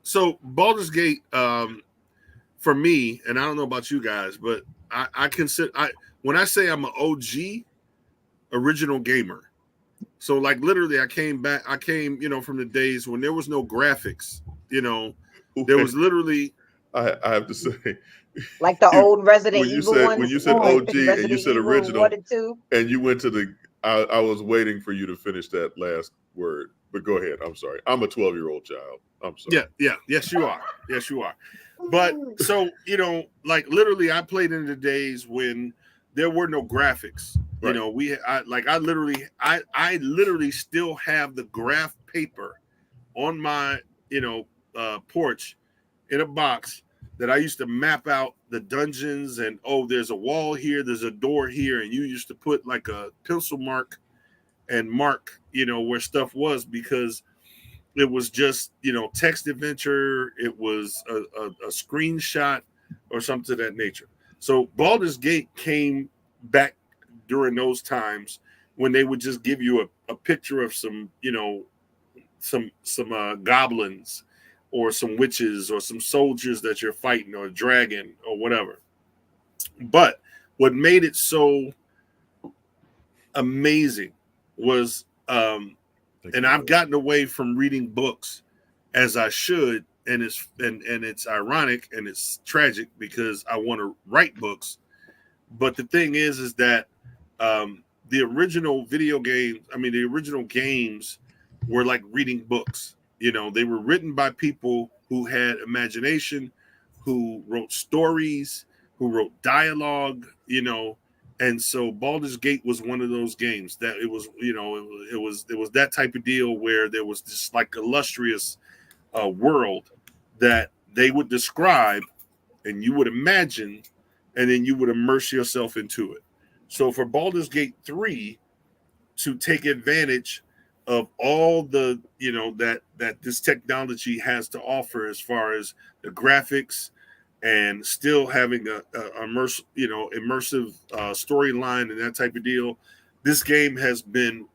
So Baldur's Gate, for me, and I don't know about you guys, but I consider when I say I'm an OG, original gamer. So like literally I came, from the days when there was no graphics, there was literally. I have to say. Like the old Resident Evil ones. When you said OG and you said original, and you went to I was waiting for you to finish that last word, but go ahead. I'm sorry. I'm a 12-year-old child. I'm sorry. Yeah. Yes, you are. Yes, you are. But so, like literally I played in the days when there were no graphics. Right. I literally still have the graph paper on my, porch in a box that I used to map out the dungeons, and there's a wall here, there's a door here, and you used to put like a pencil mark and mark, where stuff was, because it was just, text adventure. It was a screenshot or something of that nature. So Baldur's Gate came back during those times when they would just give you a picture of some, some goblins or some witches or some soldiers that you're fighting, or a dragon or whatever. But what made it so amazing was, and I've gotten away from reading books as I should, and it's ironic and it's tragic because I want to write books. But the thing is that the original the original games were like reading books. They were written by people who had imagination, who wrote stories, who wrote dialogue, and so Baldur's Gate was one of those games that it was that type of deal where there was this like illustrious world that they would describe and you would imagine, and then you would immerse yourself into it. So for Baldur's Gate 3 to take advantage of all the, that this technology has to offer as far as the graphics, and still having a immersive storyline and that type of deal, this game has been,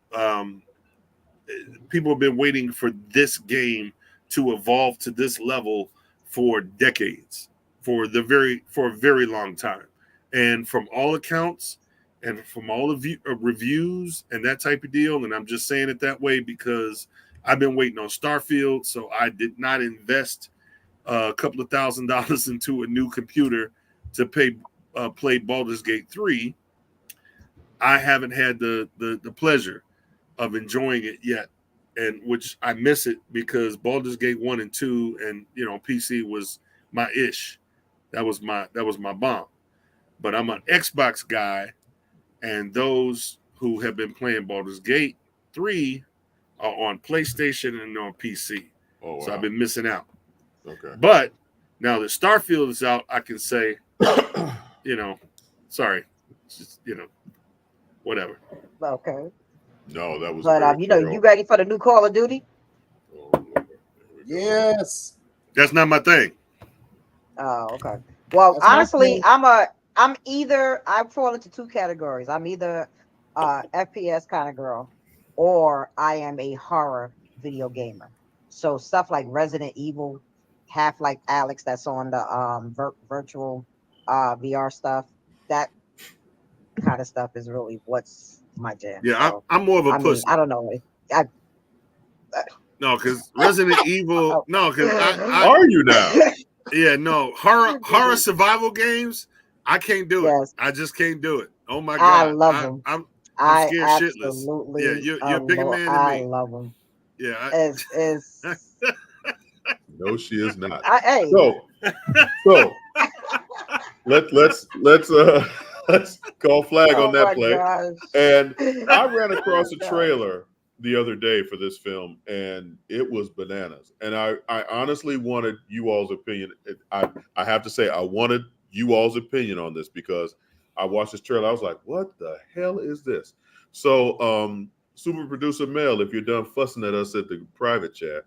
people have been waiting for this game to evolve to this level for decades, for a very long time. And from all accounts, and from all of reviews and that type of deal, and I'm just saying it that way because I've been waiting on Starfield, so I did not invest a couple of $1,000s into a new computer to play Baldur's Gate 3, I haven't had the pleasure of enjoying it yet, and which I miss it because Baldur's Gate 1 and 2 and PC was my ish. That was my bomb. But I'm an Xbox guy, and those who have been playing Baldur's Gate 3 are on PlayStation and on PC. Oh, wow. So I've been missing out. Okay. But now that Starfield is out, I can say, sorry, just, whatever. Okay. No, that was. But you ready for the new Call of Duty? Oh, Yes. That's not my thing. Oh, okay. Well, That's my honestly, thing. I fall into two categories. I'm either FPS kind of girl, or I am a horror video gamer. So stuff like Resident Evil, Half-Life Alex, that's on the virtual VR stuff. That kind of stuff is really what's my jam. Yeah, So, I'm more of a pussy. I don't know. No, because Resident Evil. No, because Are you now? Yeah, no horror survival games. I can't do it. Yes. I just can't do it. Oh my I god, love them. I'm I scared shitless. absolutely Yeah, you're a bigger man than I me. love them. Yeah, It's No, she is not. hey. So let's call flag on that play. Gosh. And I ran across a trailer the other day for this film, and it was bananas. And I honestly wanted you all's opinion. I have to say I wanted you all's opinion on this because I watched this trailer. I was like, what the hell is this? So super producer Mel, if you're done fussing at us at the private chat,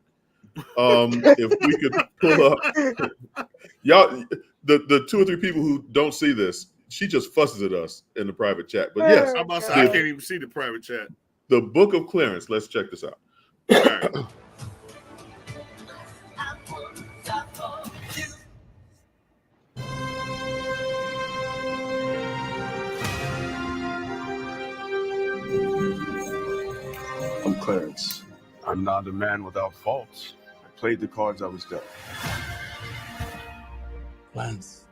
if we could pull up y'all, the 2 or 3 people who don't see this, she just fusses at us in the private chat. But yes, I'm about to say, I can't even see the private chat. The Book of Clarence. Let's check this out. All right. I'm Clarence. I'm not a man without faults. I played the cards I was dealt. Clarence,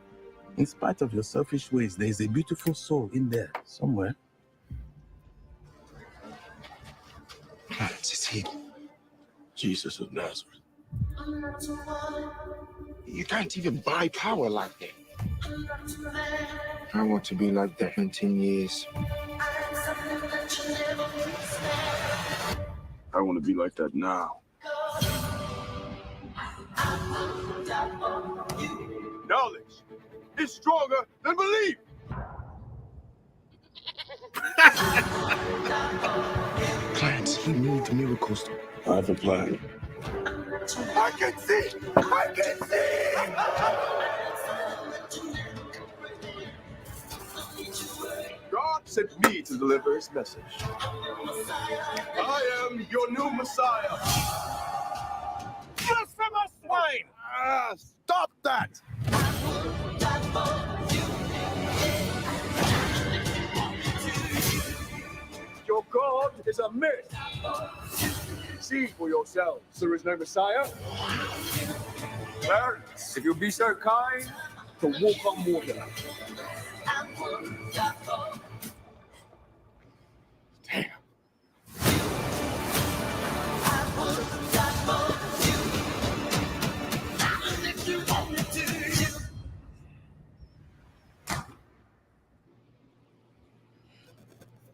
in spite of your selfish ways, there is a beautiful soul in there somewhere. Clarence, it's him. Jesus of Nazareth. You can't even buy power like that. I want to be like that in 10 years. I want to be like that now. Knowledge is stronger than belief. Clarence, he needs miracles. I have a plan. I can see! I can see! God sent me to deliver his message. I am your new Messiah. Blasphemous swine! Stop that! Your God is a myth. See for yourselves, there is no Messiah. Clarence, if you'll be so kind to walk on water. Damn.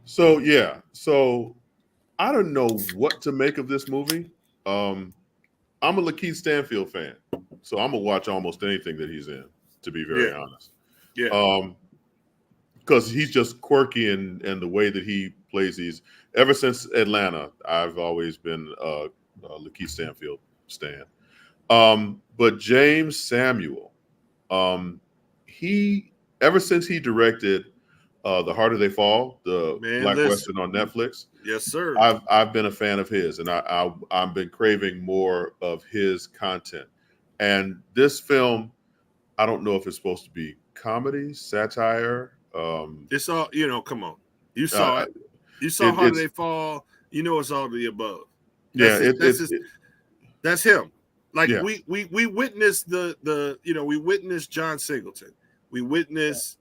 So yeah, so I don't know what to make of this movie. I'm a Lakeith Stanfield fan, so I'm gonna watch almost anything that he's in. To be very honest, because he's just quirky and the way that he plays these. Ever since Atlanta, I've always been a Lakeith Stanfield stan. But James Samuel, he ever since he directed The Harder They Fall, the Black Western on Netflix. Yes, sir. I've been a fan of his, and I've been craving more of his content. And this film, I don't know if it's supposed to be comedy, satire. It's all, come on. You saw it. You saw How They Fall. You know it's all of the above. That's him. Like we witnessed we witnessed John Singleton. we witness,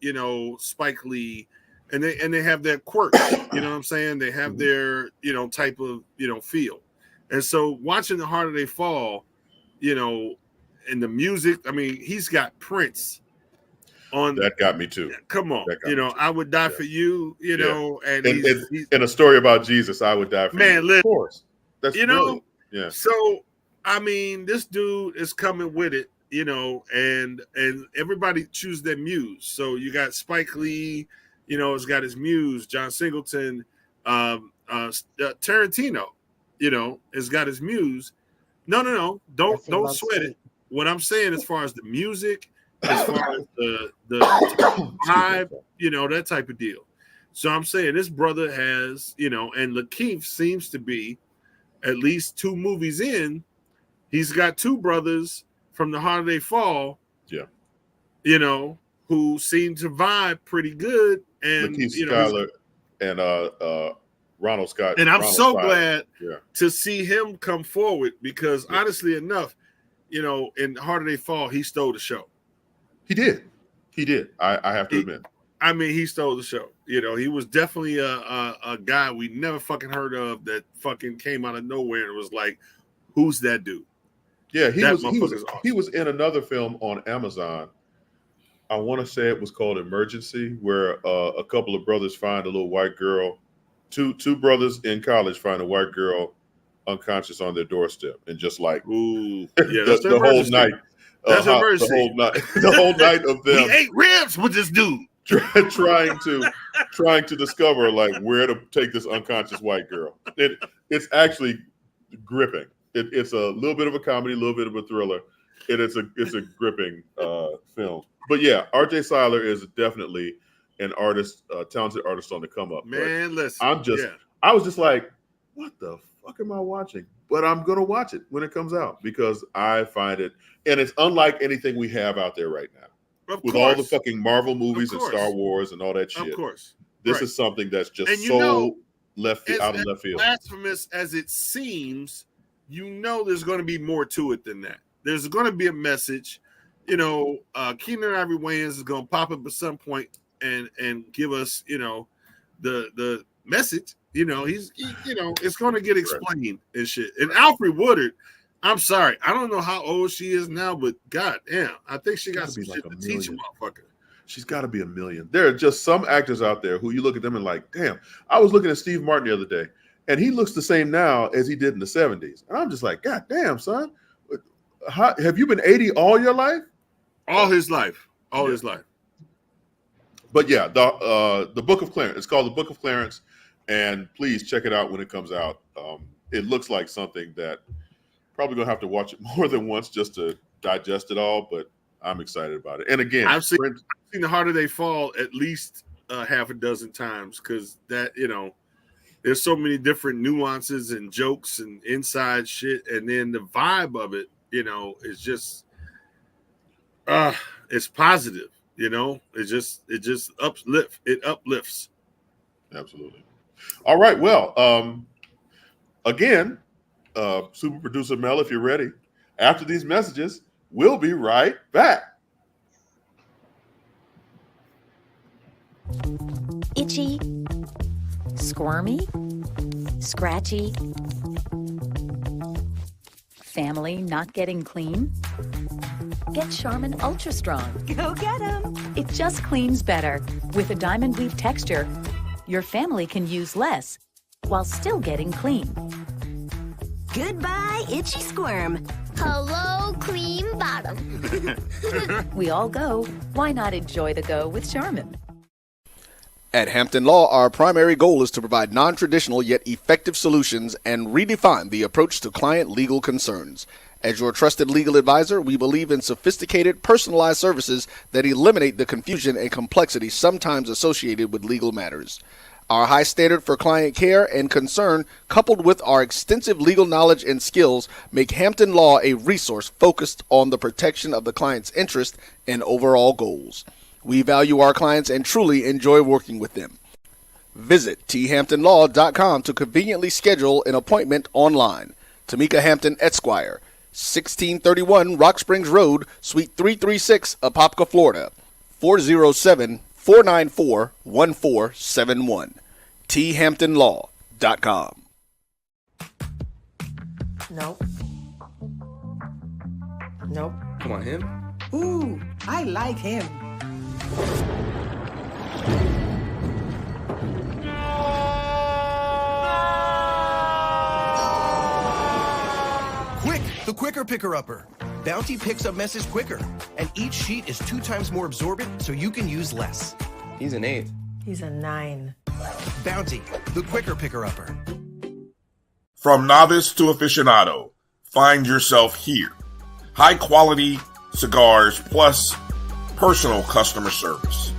Spike Lee, and they have their quirks, you know what I'm saying? They have their, type of, feel. And so watching The Harder They Fall, and the music, I mean, he's got Prince on. That got me too. Come on, I Would Die for You, and he's a story about Jesus, I would die for you. Of course. That's brilliant. Yeah. So, I mean, this dude is coming with it, and everybody choose their muse. So you got Spike Lee, has got his muse. John Singleton, Tarantino, has got his muse. No, don't sweat it. What I'm saying, as far as the music, as far as the vibe, that type of deal. So I'm saying this brother has, and Lakeith seems to be at least 2 movies in. He's got 2 brothers from The Harder They Fall, who seem to vibe pretty good. And Lakeith Schuyler and Ronald Scott. And I'm Ronald so Scott. glad to see him come forward, because honestly enough, in The Harder They Fall, he stole the show. He did. I have to admit. I mean, he stole the show. He was definitely a guy we never fucking heard of that fucking came out of nowhere and was like, "Who's that dude?" Yeah, he was in another film on Amazon. I want to say it was called Emergency, where a couple of brothers find a little white girl. Two brothers in college find a white girl unconscious on their doorstep, and just like, ooh, the whole night. That's Emergency. The whole night of them. We ate ribs with this dude. trying to discover like where to take this unconscious white girl. It's actually gripping. It's a little bit of a comedy, a little bit of a thriller. It's a gripping film. But yeah, R.J. Cyler is definitely an artist, talented artist on the come up. Man, listen, I was just like, what the fuck am I watching? But I'm gonna watch it when it comes out, because I find it, and it's unlike anything we have out there right now. With all the fucking Marvel movies and Star Wars and all that shit. Of course. This is something that's just and out of left field. Blasphemous as it seems, there's going to be more to it than that. There's going to be a message. Keenan Ivory Wayans is going to pop up at some point and give us, the message. It's going to get explained and shit. And Alfred Woodard, I'm sorry, I don't know how old she is now, but goddamn, I think she got some shit to teach a motherfucker. She's got to be a million. There are just some actors out there who you look at them and like, damn. I was looking at Steve Martin the other day, and he looks the same now as he did in the 70s. And I'm just like, God damn, son. Have you been 80 all your life? All his life. All his life. But yeah, the Book of Clarence. It's called The Book of Clarence, and please check it out when it comes out. It looks like something that probably gonna have to watch it more than once just to digest it all, but I'm excited about it. And again, I've seen The Harder They Fall at least half a dozen times, because that, there's so many different nuances and jokes and inside shit, and then the vibe of it, is just it's positive, it just uplifts. Absolutely. All right, well, again, super producer Mel, if you're ready, after these messages, we'll be right back. Itchy, squirmy, scratchy, family not getting clean? Get Charmin Ultra Strong. Go get 'em! It just cleans better. With a diamond weave texture, your family can use less while still getting clean. Goodbye, itchy squirm. Hello, clean bottom. We all go. Why not enjoy the go with Charmin? At Hampton Law, our primary goal is to provide non-traditional yet effective solutions and redefine the approach to client legal concerns. As your trusted legal advisor, we believe in sophisticated, personalized services that eliminate the confusion and complexity sometimes associated with legal matters. Our high standard for client care and concern, coupled with our extensive legal knowledge and skills, make Hampton Law a resource focused on the protection of the client's interest and overall goals. We value our clients and truly enjoy working with them. Visit thamptonlaw.com to conveniently schedule an appointment online. Tamika Hampton Esquire, 1631 Rock Springs Road, Suite 336, Apopka, Florida. 407-494-1471. thamptonlaw.com. Nope. Nope. Come on, him? Ooh, I like him. Quick, the quicker picker-upper. Bounty picks up messes quicker, and each sheet is 2 times more absorbent, so you can use less. He's an 8. He's a 9. Bounty, the quicker picker-upper. From novice to aficionado, find yourself here. High quality cigars plus personal customer service.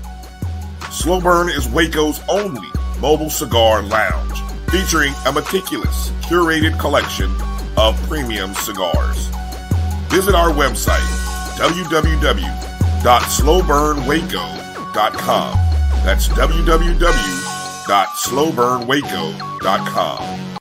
Slow Burn is Waco's only mobile cigar lounge, featuring a meticulous, curated collection of premium cigars. Visit our website, www.slowburnwaco.com. That's www.slowburnwaco.com.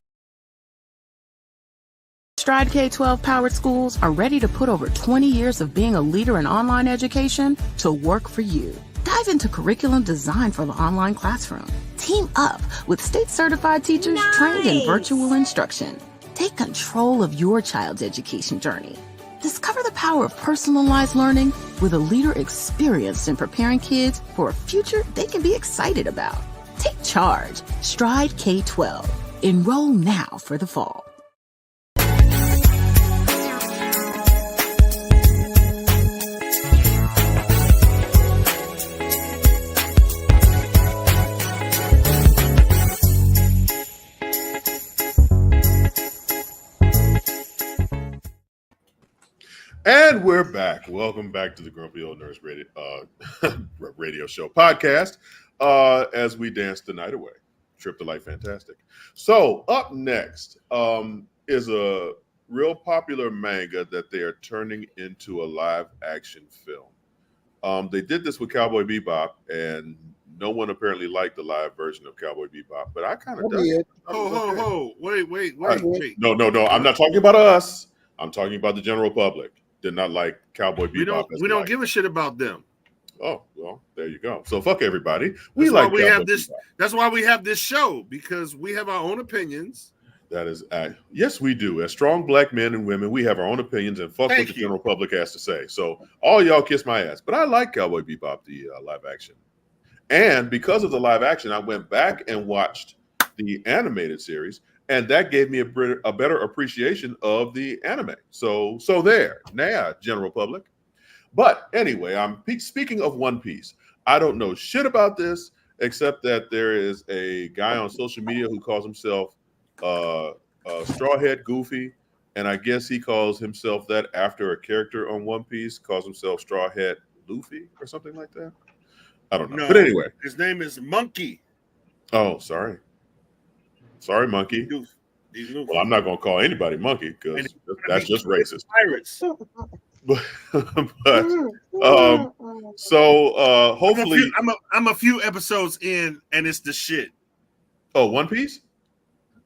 Stride K-12 powered schools are ready to put over 20 years of being a leader in online education to work for you. Dive into curriculum design for the online classroom. Team up with state-certified teachers trained in virtual instruction. Take control of your child's education journey. Discover the power of personalized learning with a leader experienced in preparing kids for a future they can be excited about. Take charge. Stride K-12. Enroll now for the fall. And we're back. Welcome back to the Grumpy Old Nurse radio show podcast as we dance the night away. Trip to Life Fantastic. So up next is a real popular manga that they are turning into a live action film. They did this with Cowboy Bebop, and no one apparently liked the live version of Cowboy Bebop, but I kind of did. Wait. No. I'm not talking about us. I'm talking about the general public. Did not like Cowboy Bebop. We don't give a shit about them. Oh, well, there you go. So fuck everybody. That's why we have this show, because we have our own opinions. That is, yes, we do. As strong black men and women, we have our own opinions and fuck what the general public has to say. So all y'all kiss my ass. But I like Cowboy Bebop, the live action. And because of the live action, I went back and watched the animated series, and that gave me a better appreciation of the anime. So there, now, general public. But anyway, I'm speaking of One Piece. I don't know shit about this, except that there is a guy on social media who calls himself Strawhead Goofy, and I guess he calls himself that after a character on One Piece, calls himself Strawhead Luffy or something like that. I don't know. No, but anyway. His name is Monkey. Oh, sorry. Sorry, Monkey. Well, I'm not going to call anybody Monkey because that's just racist. Pirates. Hopefully. I'm a few episodes in, and it's the shit. Oh, One Piece?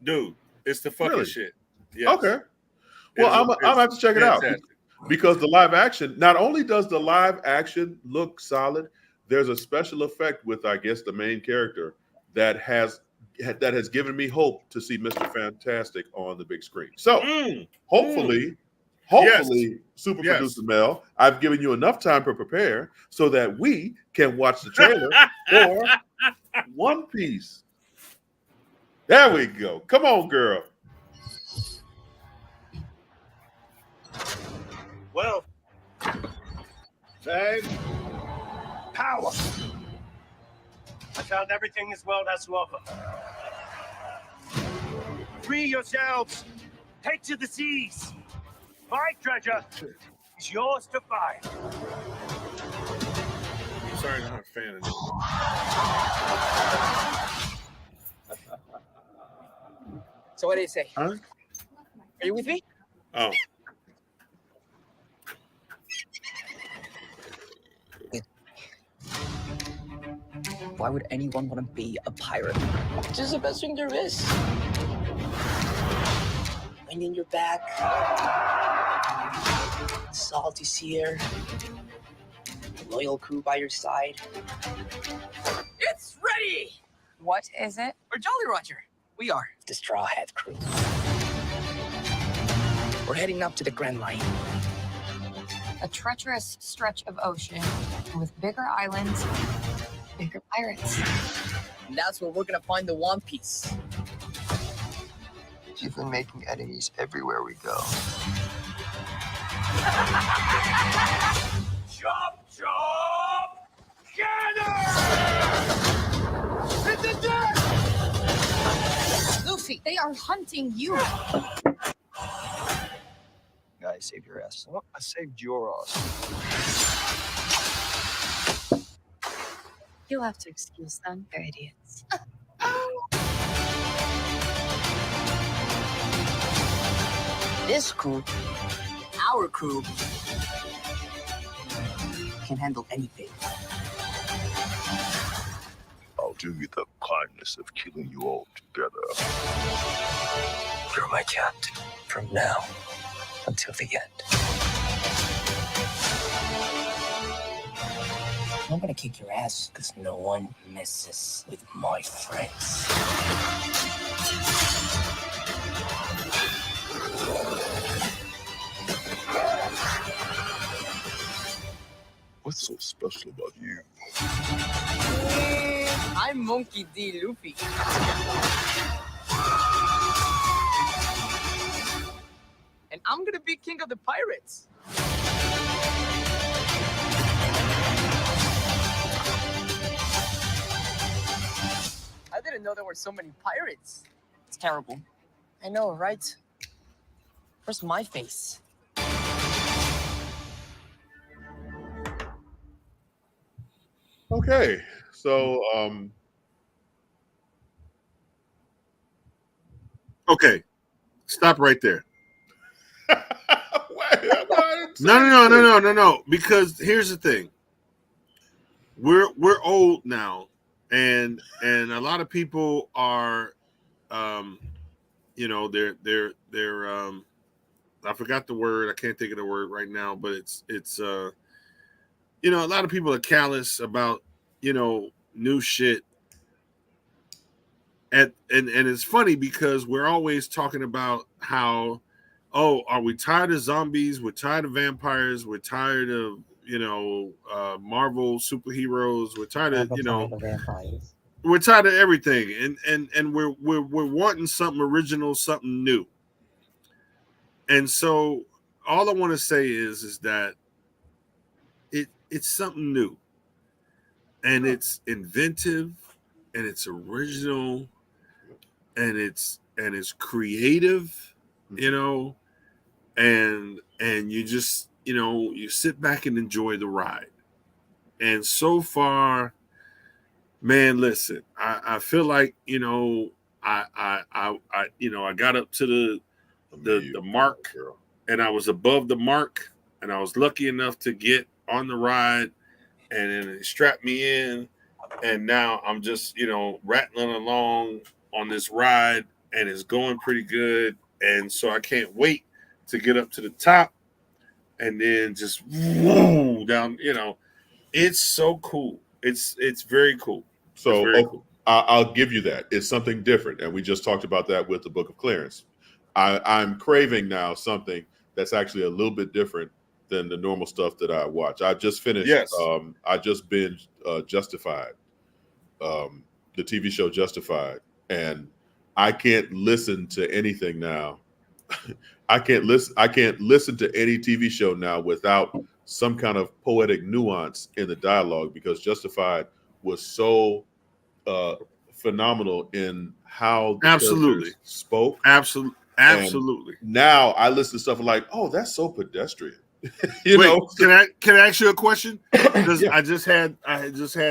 Dude, it's the fucking shit. Yes. Okay. Well, I'm going to have to check it out. Because the live action, not only does the live action look solid, there's a special effect with, I guess, the main character that has given me hope to see Mr. Fantastic on the big screen. So hopefully, Super Producer Mel, I've given you enough time to prepare so that we can watch the trailer for One Piece. There we go. Come on, girl. Well, fame, power. I found everything this world has to offer. Free yourselves. Take to the seas. My treasure is yours to find. I'm sorry, I'm not a fan of this. So what do you say? Huh? Are you with me? Oh. Why would anyone want to be a pirate? It's just the best thing there is. Wind in your back, salty sea air, loyal crew by your side. It's ready! What is it? We're Jolly Roger. We are the Straw Hat Crew. We're heading up to the Grand Line. A treacherous stretch of ocean with bigger islands, bigger pirates. And that's where we're gonna find the One Piece. You've been making enemies everywhere we go. Chop, chop! Get her! Hit the deck! Luffy, they are hunting you. Guy, save your ass. Well, I saved your ass. You'll have to excuse them. They're idiots. This crew, our crew, can handle anything. I'll do you the kindness of killing you all together. You're my captain from now until the end. I'm gonna kick your ass because no one messes with my friends. What's so special about you? I'm Monkey D. Luffy. And I'm gonna be king of the pirates. I didn't know there were so many pirates. It's terrible. I know, right? Where's my face? Okay, so okay, stop right there. No. Because here's the thing: we're old now, and a lot of people are, you know, they're I forgot the word. I can't think of the word right now, but it's you know, a lot of people are callous about, you know, new shit. And it's funny because we're always talking about how, oh, are we tired of zombies? We're tired of vampires. We're tired of, you know, Marvel superheroes. We're tired of, you know, vampires. We're tired of everything. And we're wanting something original, something new. And so all I want to say is that it's something new, and it's inventive, and it's original, and it's creative, you know, and you just, you know, you sit back and enjoy the ride. And so far, man, listen, I feel like, you know, I you know, I got up to the mark, and I was above the mark, and I was lucky enough to get on the ride, and then it strapped me in, and now I'm just, you know, rattling along on this ride, and it's going pretty good. And so I can't wait to get up to the top and then just woo, down, you know. It's so cool. It's very cool. So very cool. I'll give you that. It's something different, and we just talked about that with the Book of Clarence. I'm craving now something that's actually a little bit different than the normal stuff that I watch. I just finished. Yes. I just binged Justified, the TV show Justified, and I can't listen to anything now. I can't listen to any TV show now without some kind of poetic nuance in the dialogue, because Justified was so phenomenal in how the characters spoke. Absolutely. And now I listen to stuff like, oh, that's so pedestrian. Wait, know, can I ask you a question? Because I just had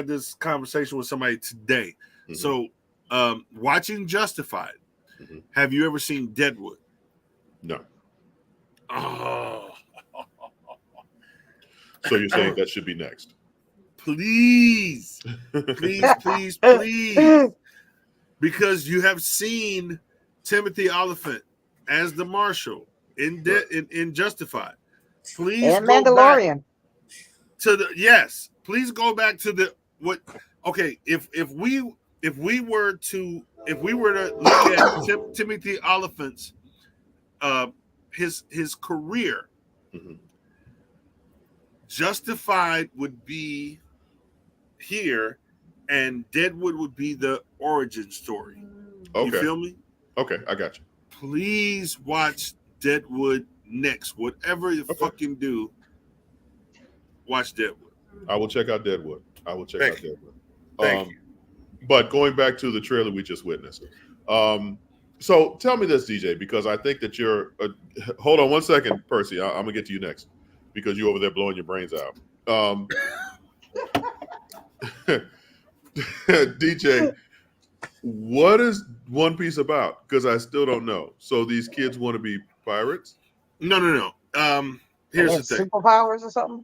this conversation with somebody today. Mm-hmm. So, watching Justified, have you ever seen Deadwood? No. Oh. So you're saying that should be next? Please. Because you have seen Timothy Oliphant as the Marshal in Justified. Please and go Mandalorian. Back. to the yes. Please go back to the what. Okay, if we were to look at Timothy Oliphant's his career, Justified would be here, and Deadwood would be the origin story. Okay. You feel me? Okay, I got you. Please watch Deadwood next. Whatever you fucking do, watch Deadwood. I will check out Deadwood. Thank you. But going back to the trailer we just witnessed. So tell me this, DJ, because I think that you're. Hold on one second, Percy. I'm gonna get to you next because you're over there blowing your brains out. DJ, what is One Piece about? Because I still don't know. So these kids want to be pirates? No. Here's the thing. Superpowers or something?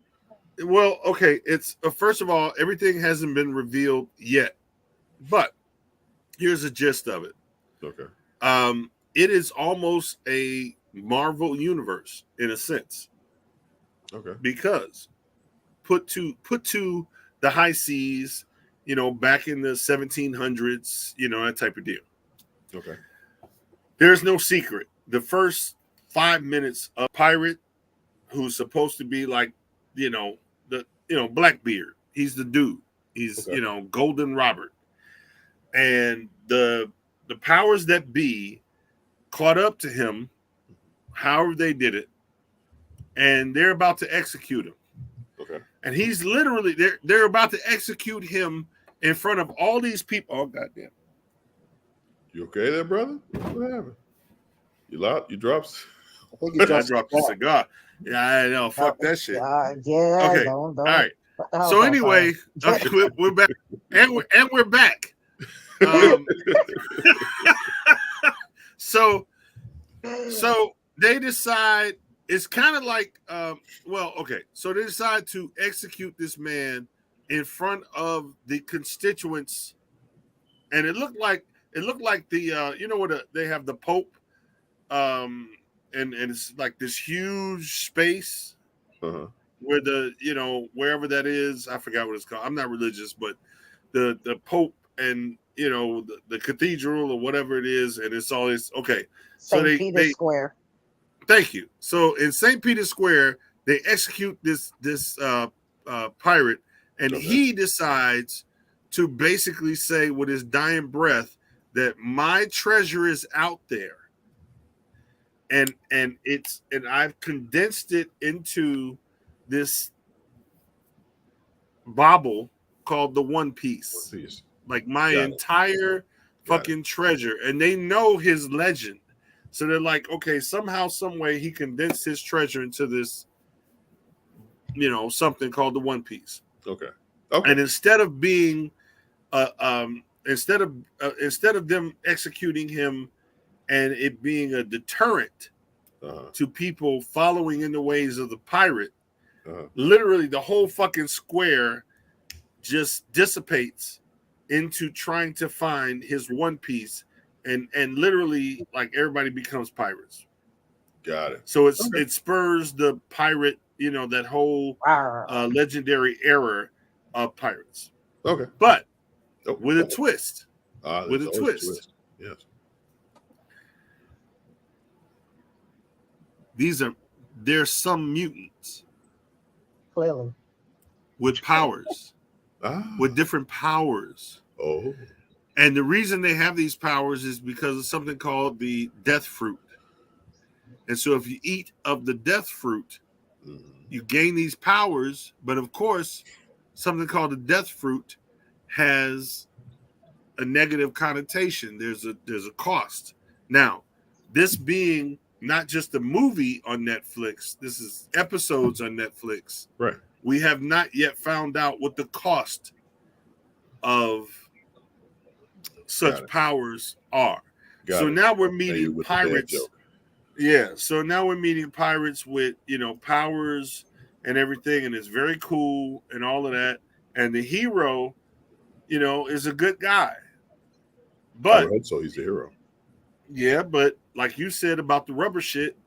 Well, okay. It's first of all, everything hasn't been revealed yet, but here's the gist of it. Okay. It is almost a Marvel universe in a sense. Okay. Because put to the high seas, back in the 1700s, that type of deal. Okay. There's no secret. The first 5 minutes, a pirate who's supposed to be like, Blackbeard. He's the dude. He's, Golden Robert. And the powers that be caught up to him, however they did it, and they're about to execute him. Okay. And he's literally, they're about to execute him in front of all these people. Oh, goddamn. You okay there, brother? What happened? You loud? You dropped? I dropped a cigar. Yeah, I know. Fuck that shit. Yeah. Okay. Don't. All right. So anyway, we're back, and we're back. So they decide it's kind of like so they decide to execute this man in front of the constituents, and it looked like the they have the Pope, and it's like this huge space where wherever that is, I forgot what it's called. I'm not religious, but the Pope and the cathedral or whatever it is, and it's always okay. St. Peter's Square. Thank you. So in St. Peter's Square, they execute this pirate, and he decides to basically say with his dying breath that my treasure is out there, and I've condensed it into this bauble called the One Piece. Like my entire fucking treasure, and they know his legend. So they're like, okay, somehow, some way, he condensed his treasure into this, something called the One Piece. Okay. And instead of being, instead of them executing him, and it being a deterrent to people following in the ways of the pirate, literally the whole fucking square just dissipates into trying to find his One Piece. And literally, like, everybody becomes pirates. Got it. So it spurs the pirate, that whole legendary era of pirates. Okay. But with a twist. With a twist. Yes. There's some mutants. Clearly. With powers. With different powers. Oh. And the reason they have these powers is because of something called the death fruit. And so if you eat of the death fruit, you gain these powers. But of course, something called the death fruit has a negative connotation. There's a cost. Now, this being not just a movie on Netflix, this is episodes on Netflix. Right. We have not yet found out what the cost of such powers are. So now we're meeting pirates. Yeah. So now we're meeting pirates with, powers and everything. And it's very cool and all of that. And the hero, is a good guy. But I hope so. He's the hero. Yeah. But like you said about the rubber shit,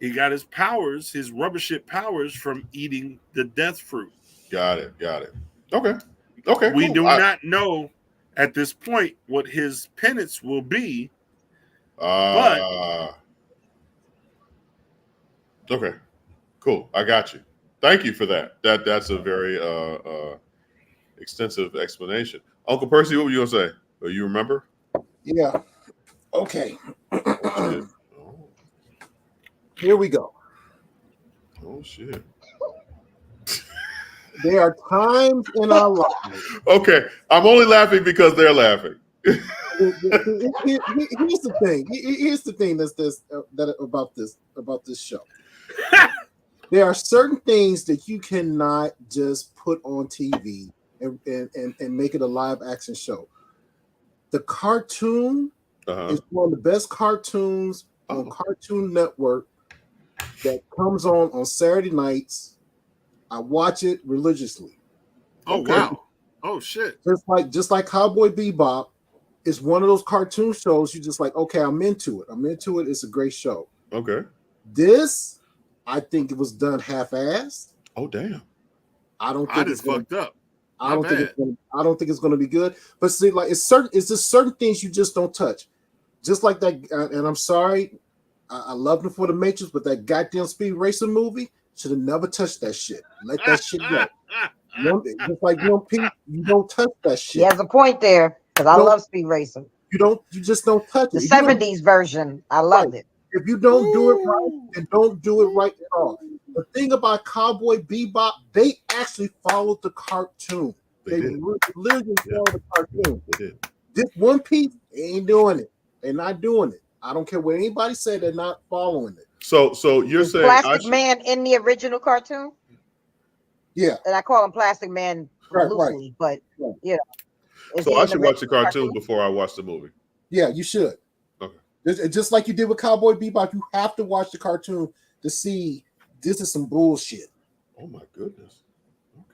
he got his powers, his rubber shit powers from eating the death fruit. Got it. Okay. We cool. do not know at this point what his penance will be. But okay, cool. I got you. Thank you for that. That's a very extensive explanation. Uncle Percy, what were you gonna say? Oh, you remember? Yeah. Okay. Oh, Here we go. Oh shit. There are times in our lives. Okay, I'm only laughing because they're laughing. Here's the thing. Here's the thing about this show. There are certain things that you cannot just put on TV and make it a live action show. The cartoon is one of the best cartoons on Cartoon Network that comes on Saturday nights. I watch it religiously. Oh wow! Oh shit! Just like Cowboy Bebop is one of those cartoon shows. You just like, okay, I'm into it. It's a great show. Okay. This, I think it was done half-assed. Oh damn! I just fucked up. I don't think it's going to be good. But see, like it's just certain things you just don't touch. Just like that, and I'm sorry, I love them for the Matrix, but that goddamn Speed Racer movie should have never touched that shit. Let that shit go. Just like One Piece, you don't touch that shit. He has a point there because I love Speed Racer. You just don't touch it. The 70s version, I loved it. If you don't do it right, then don't do it right at all. The thing about Cowboy Bebop, they actually followed the cartoon. They literally followed the cartoon. They did. This One Piece, they ain't doing it. They're not doing it. I don't care what anybody said. They're not following it. So you're saying Plastic Man in the original cartoon? Yeah. And I call him Plastic Man loosely, but you know. So I should watch the cartoon before I watch the movie. Yeah, you should. Okay. Just like you did with Cowboy Bebop, you have to watch the cartoon to see this is some bullshit. Oh my goodness.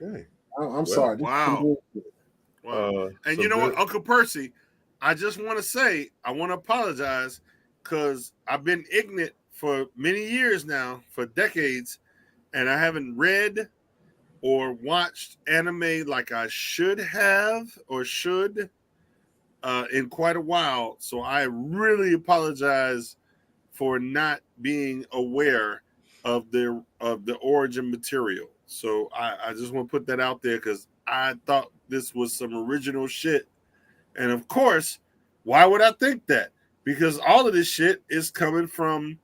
Okay. I'm sorry. Wow. And you know what, Uncle Percy, I just want to say, I want to apologize because I've been ignorant for many years now, for decades, and I haven't read or watched anime like I should have or should in quite a while. So I really apologize for not being aware of the origin material. So I just want to put that out there because I thought this was some original shit. And of course, why would I think that? Because all of this shit is coming from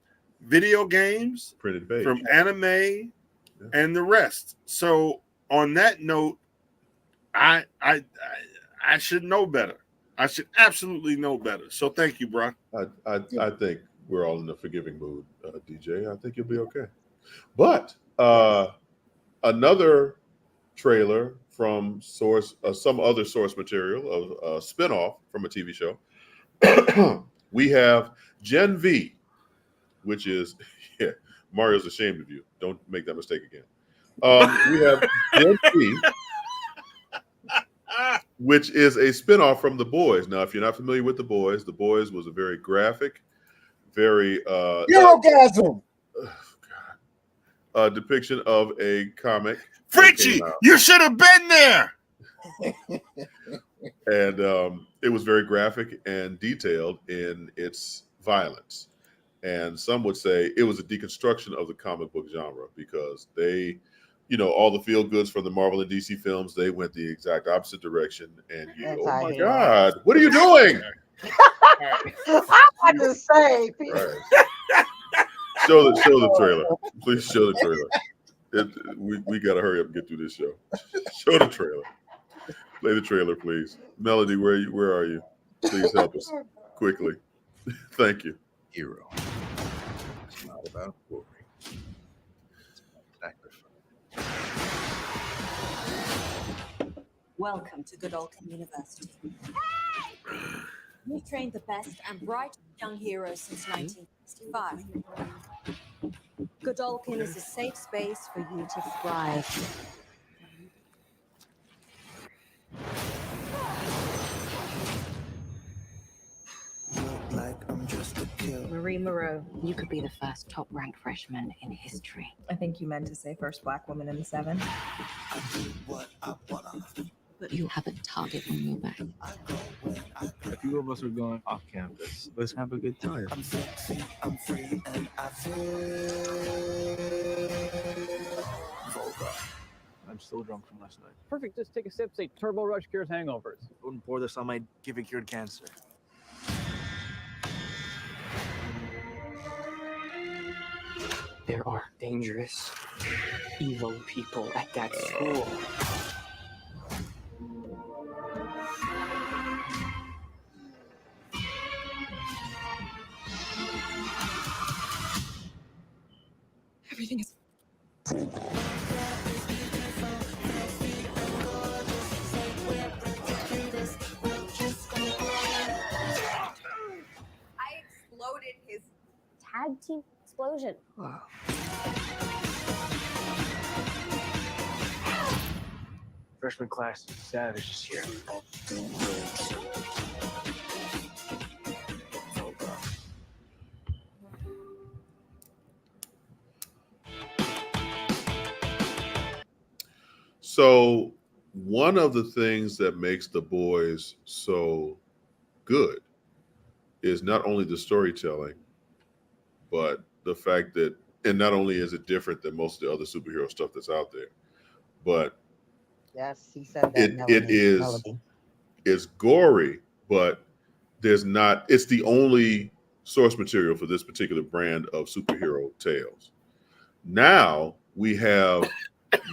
video games, printed page, from anime, and the rest. So on that note, I should know better. I should absolutely know better. So thank you, bro. I think we're all in a forgiving mood, DJ. I think you'll be okay. But another trailer from some other source material of a spinoff from a TV show. We have Gen V, which is Mario's ashamed of you. Don't make that mistake again. We have Gen V, which is a spinoff from The Boys. Now, if you're not familiar with The Boys was a very graphic, very Eurogasm depiction of a comic. Fritchie, you should have been there. And it was very graphic and detailed in its violence. And some would say it was a deconstruction of the comic book genre because they, all the feel goods from the Marvel and DC films, they went the exact opposite direction. And oh my God, what are you doing? I want to say, right. Show the trailer. Please show the trailer. We got to hurry up and get through this show. Show the trailer. Play the trailer, please. Melody, where are you? Please help us quickly. Thank you. Hero. It's not about glory. It's about sacrifice. Welcome to Godolphin University. We've trained the best and brightest young heroes since 1965. Godolphin is a safe space for you to thrive. Marie Moreau, you could be the first top-ranked freshman in history. I think you meant to say first black woman in the 7. But you have a target on your back. A few of us are going off campus. Let's have a good time. I'm sexy, I'm free, and I feel vulgar. I'm still drunk from last night. Perfect. Just take a sip. Say Turbo Rush cures hangovers. Wouldn't pour this on my give it cured cancer. There are dangerous, evil people at that school. Everything is. I exploded his tag team explosion. Wow. Freshman class is savage this year. So one of the things that makes The Boys so good is not only the storytelling, but the fact that, and not only is it different than most of the other superhero stuff that's out there, but Yes, he said that. it's gory, but there's not, it's the only source material for this particular brand of superhero tales. Now we have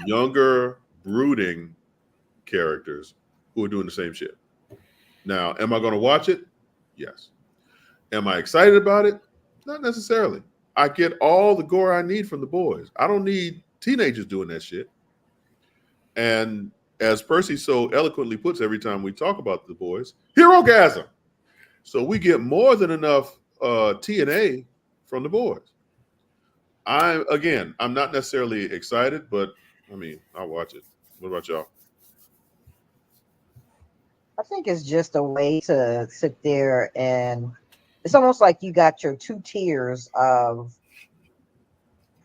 younger, brooding characters who are doing the same shit. Now, am I going to watch it? Yes. Am I excited about it? Not necessarily. I get all the gore I need from The Boys. I don't need teenagers doing that shit. And as Percy so eloquently puts every time we talk about The Boys, hero-gasm. So we get more than enough TNA from The Boys. I'm not necessarily excited, but I mean, I'll watch it. What about y'all? I think it's just a way to sit there and it's almost like you got your 2 tiers of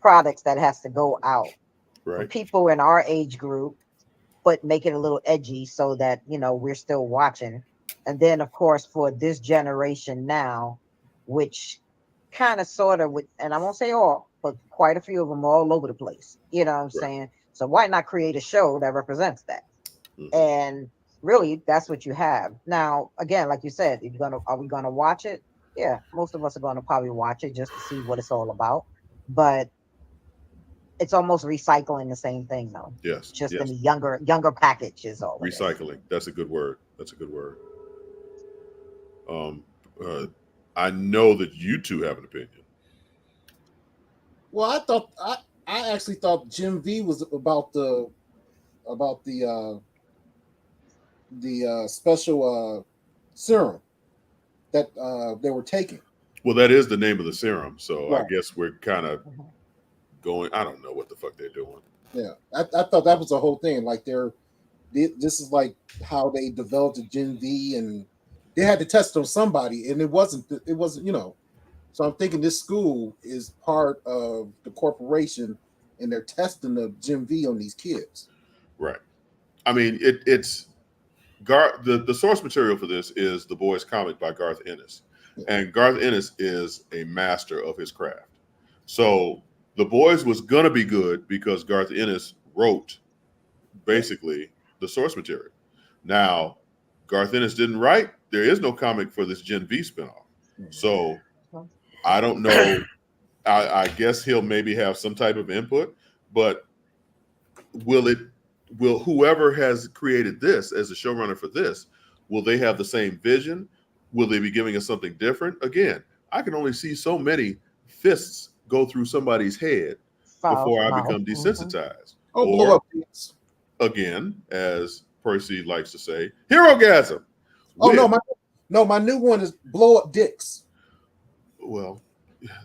products that has to go out for people in our age group, but make it a little edgy so that, you know, we're still watching. And then, of course, for this generation now, which kind of sort of, and I won't say all, but quite a few of them are all over the place. You know what I'm saying? So why not create a show that represents that? And really, that's what you have. Now, again, like you said, are we gonna watch it? Yeah, most of us are gonna probably watch it just to see what it's all about. But it's almost recycling the same thing, though. Yes. Just in a younger package is all. Recycling. That's a good word. I know that you two have an opinion. Well, I actually thought Jim V was about the special serum that they were taking. Well, that is the name of the serum, so I guess we're kind of going. I don't know what the fuck they're doing. Yeah, I thought that was the whole thing. Like this is like how they developed the Gen V, and they had to test on somebody, and it wasn't you know. So I'm thinking this school is part of the corporation, and they're testing the Gen V on these kids. Right. I mean, it's the source material for this is The Boys comic by Garth Ennis, and Garth Ennis is a master of his craft. So The Boys was gonna be good because Garth Ennis wrote basically the source material. Now, Garth Ennis didn't write. There is no comic for this Gen V spinoff. So I don't know. I guess he'll maybe have some type of input, but will whoever has created this as a showrunner for this, will they have the same vision? Will they be giving us something different? Again, I can only see so many fists go through somebody's head before I become desensitized. Blow up. Again, as Percy likes to say, hero-gasm. My new one is blow up dicks. Well,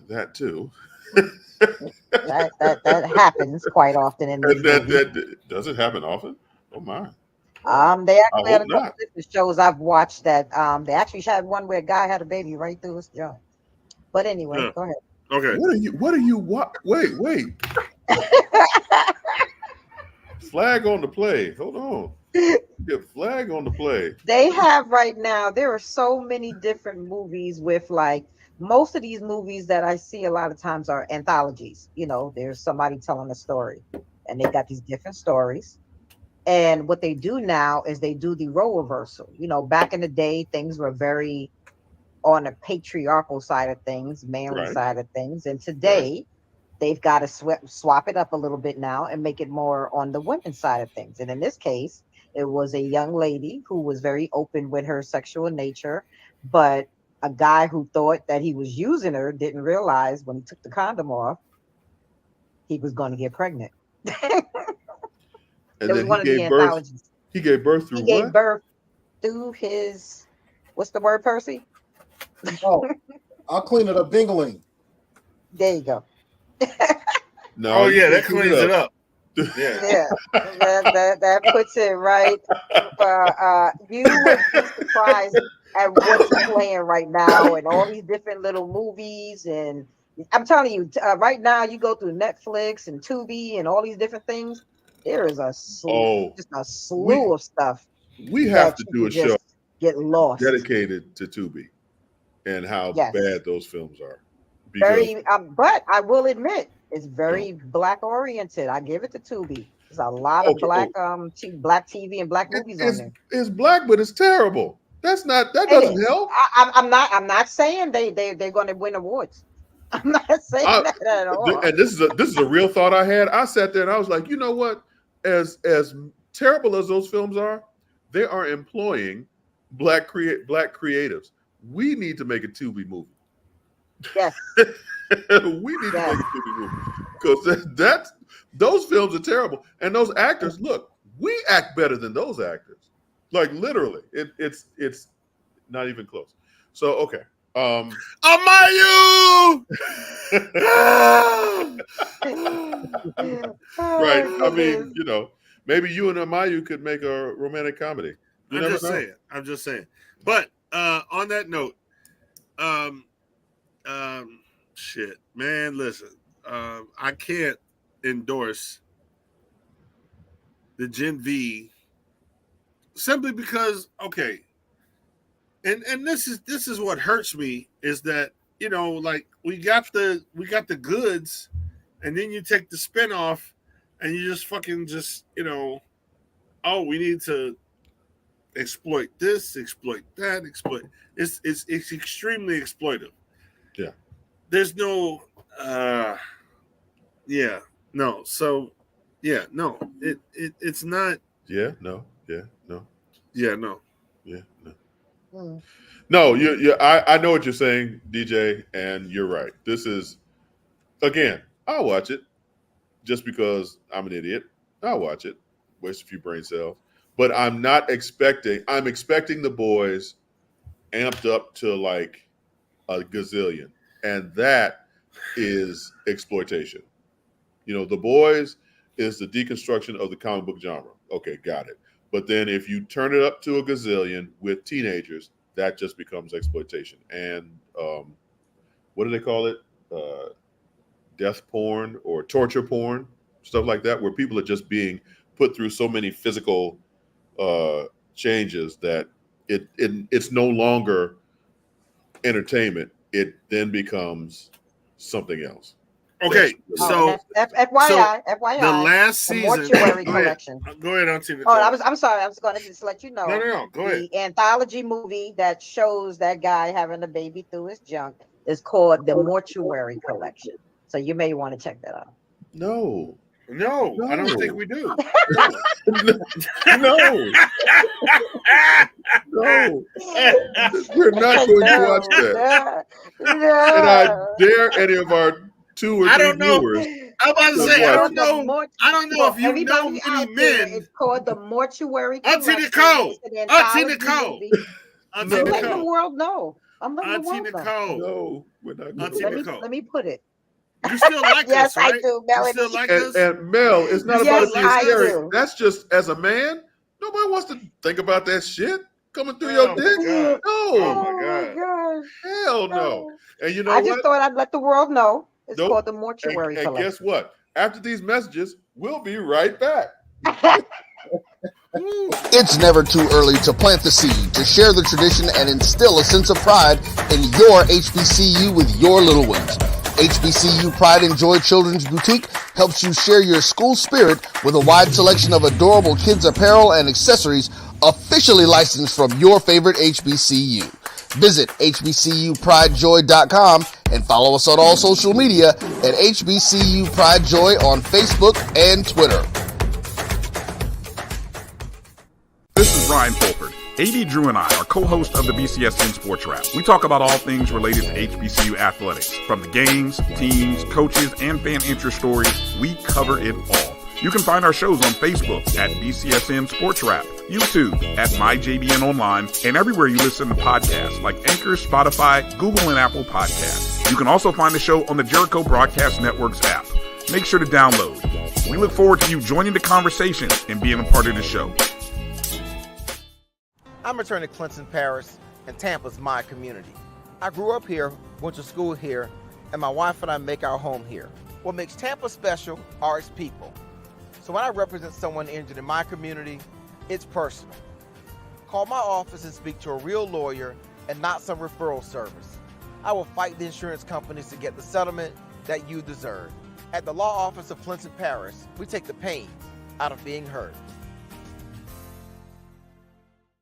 that too. that happens quite often in these movies. That does it happen often? Oh my. They actually had a couple of shows I've watched that they actually had one where a guy had a baby right through his jaw. But anyway, Yeah. go ahead. Okay. Wait. Flag on the play. Hold on. Get flag on the play. They have right now, there are so many different movies with like most of these movies that I see a lot of times are anthologies. You know, there's somebody telling a story and they got these different stories. And what they do now is they do the role reversal. You know, back in the day, things were very on the patriarchal side of things, manly Right. side of things. And today, they've got to swap it up a little bit now and make it more on the women's side of things. And in this case, it was a young lady who was very open with her sexual nature, but a guy who thought that he was using her didn't realize when he took the condom off, he was going to get pregnant. And It was then one of the anthologies. He gave birth through He what? gave birth through his, what's the word, Percy? Oh, I'll clean it up. Dingling. There you go. No, Oh you yeah, that can't clean cleans it up. Yeah. Yeah, that puts it right. You would be surprised at what's playing right now and all these different little movies. And I'm telling you, right now, you go through Netflix and Tubi and all these different things. There is a slew, just a slew of stuff. We have that to you do a can just show get lost. dedicated to Tubi and how Yes. bad those films are. Because Very, but I will admit it's very black oriented. I give it to Tubi. There's a lot of black black TV and black movies on there. it's black, but it's terrible. That It doesn't is. help. I'm not saying they're going to win awards. I'm not saying that at all. And this is a real thought I had. I sat there and I was like, you know what? As terrible as those films are, they are employing black creatives. We need to make a Tubi movie. Yes. We need to make a Tubi movie because those films are terrible. And those actors, look, we act better than those actors. Like literally, it's not even close. So okay. Amayu! Right. I mean, you know, maybe you and Amayu could make a romantic comedy. You never know. I'm just saying. But on that note, shit, man, listen, I can't endorse the Gen V simply because, okay, and this is what hurts me is that, you know, like we got the goods, and then you take the spin off, and you just fucking you know, oh, we need to exploit this, exploit that, exploit. It's extremely exploitive. Yeah. There's no yeah, no. So yeah, no. It's not. Yeah, no. Yeah, no. Yeah, no. Yeah, no. No, I know what you're saying, DJ, and you're right. This is, again, I'll watch it just because I'm an idiot. I'll watch it, waste a few brain cells. But I'm expecting the boys amped up to like a gazillion. And that is exploitation. You know, The Boys is the deconstruction of the comic book genre. Okay, got it. But then if you turn it up to a gazillion with teenagers, that just becomes exploitation. And what do they call it? Death porn or torture porn, stuff like that, where people are just being put through so many physical changes that it's no longer entertainment. It then becomes something else. Okay, so FYI, the last season, Mortuary Collection. Go ahead, Auntie Nicole. I'm sorry. I was going to just let you know. No. Go ahead. The anthology movie that shows that guy having a baby through his junk is called The Mortuary Collection. So you may want to check that out. No, I don't think we do. No, we're not going to watch that. And I dare any of our 2 or 3 viewers. I'm about to say, I don't know if you Everybody know out any there, men. It's called The Mortuary Auntie Collection. Nicole. It's an Auntie anthology Nicole. movie. Auntie I'm letting Nicole. the world know. I'm letting the Auntie world know. Nicole. No, we're not. Auntie Nicole. Let me put it. You still like Yes, us, right? I do, Melody. You still like And, us? and Mel, it's not Yes, about it being I scary. do. That's just as a man. Nobody wants to think about that shit coming through your dick. God. No. Oh my God. Hell no. And you know I just thought I'd let the world know. It's Nope. called the mortuary And collection. guess what? After these messages, we'll be right back. It's never too early to plant the seed, to share the tradition, and instill a sense of pride in your HBCU with your little ones. HBCU Pride and Joy Children's Boutique helps you share your school spirit with a wide selection of adorable kids apparel and accessories officially licensed from your favorite HBCU. Visit hbcupridejoy.com and follow us on all social media at HBCU Pride Joy on Facebook and Twitter. This is Ryan Fulford. AD Drew and I are co-hosts of the BCSN Sports Wrap. We talk about all things related to HBCU athletics. From the games, teams, coaches, and fan interest stories, we cover it all. You can find our shows on Facebook at BCSN Sports Wrap, YouTube at MyJBN Online, and everywhere you listen to podcasts like Anchor, Spotify, Google, and Apple Podcasts. You can also find the show on the Jericho Broadcast Network's app. Make sure to download. We look forward to you joining the conversation and being a part of the show. I'm returning to Clinton Paris, and Tampa's my community. I grew up here, went to school here, and my wife and I make our home here. What makes Tampa special are its people. So when I represent someone injured in my community, it's personal. Call my office and speak to a real lawyer and not some referral service. I will fight the insurance companies to get the settlement that you deserve. At the law office of Clinton Paris, we take the pain out of being hurt.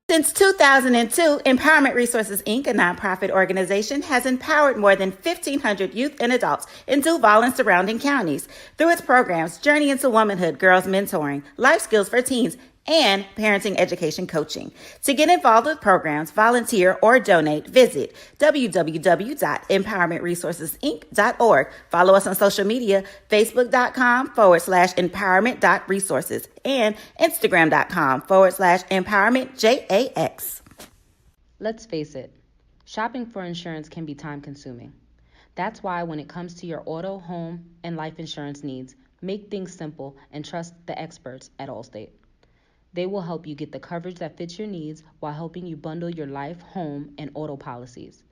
Since 2002, Empowerment Resources, Inc., a nonprofit organization, has empowered more than 1,500 youth and adults in Duval and surrounding counties. Through its programs, Journey into Womanhood, Girls Mentoring, Life Skills for Teens, and Parenting Education Coaching. To get involved with programs, volunteer, or donate, visit www.empowermentresourcesinc.org. Follow us on social media, facebook.com/empowerment.resources and instagram.com/empowermentJAX. Let's face it, shopping for insurance can be time consuming. That's why when it comes to your auto, home, and life insurance needs, make things simple and trust the experts at Allstate. They will help you get the coverage that fits your needs while helping you bundle your life, home, and auto policies.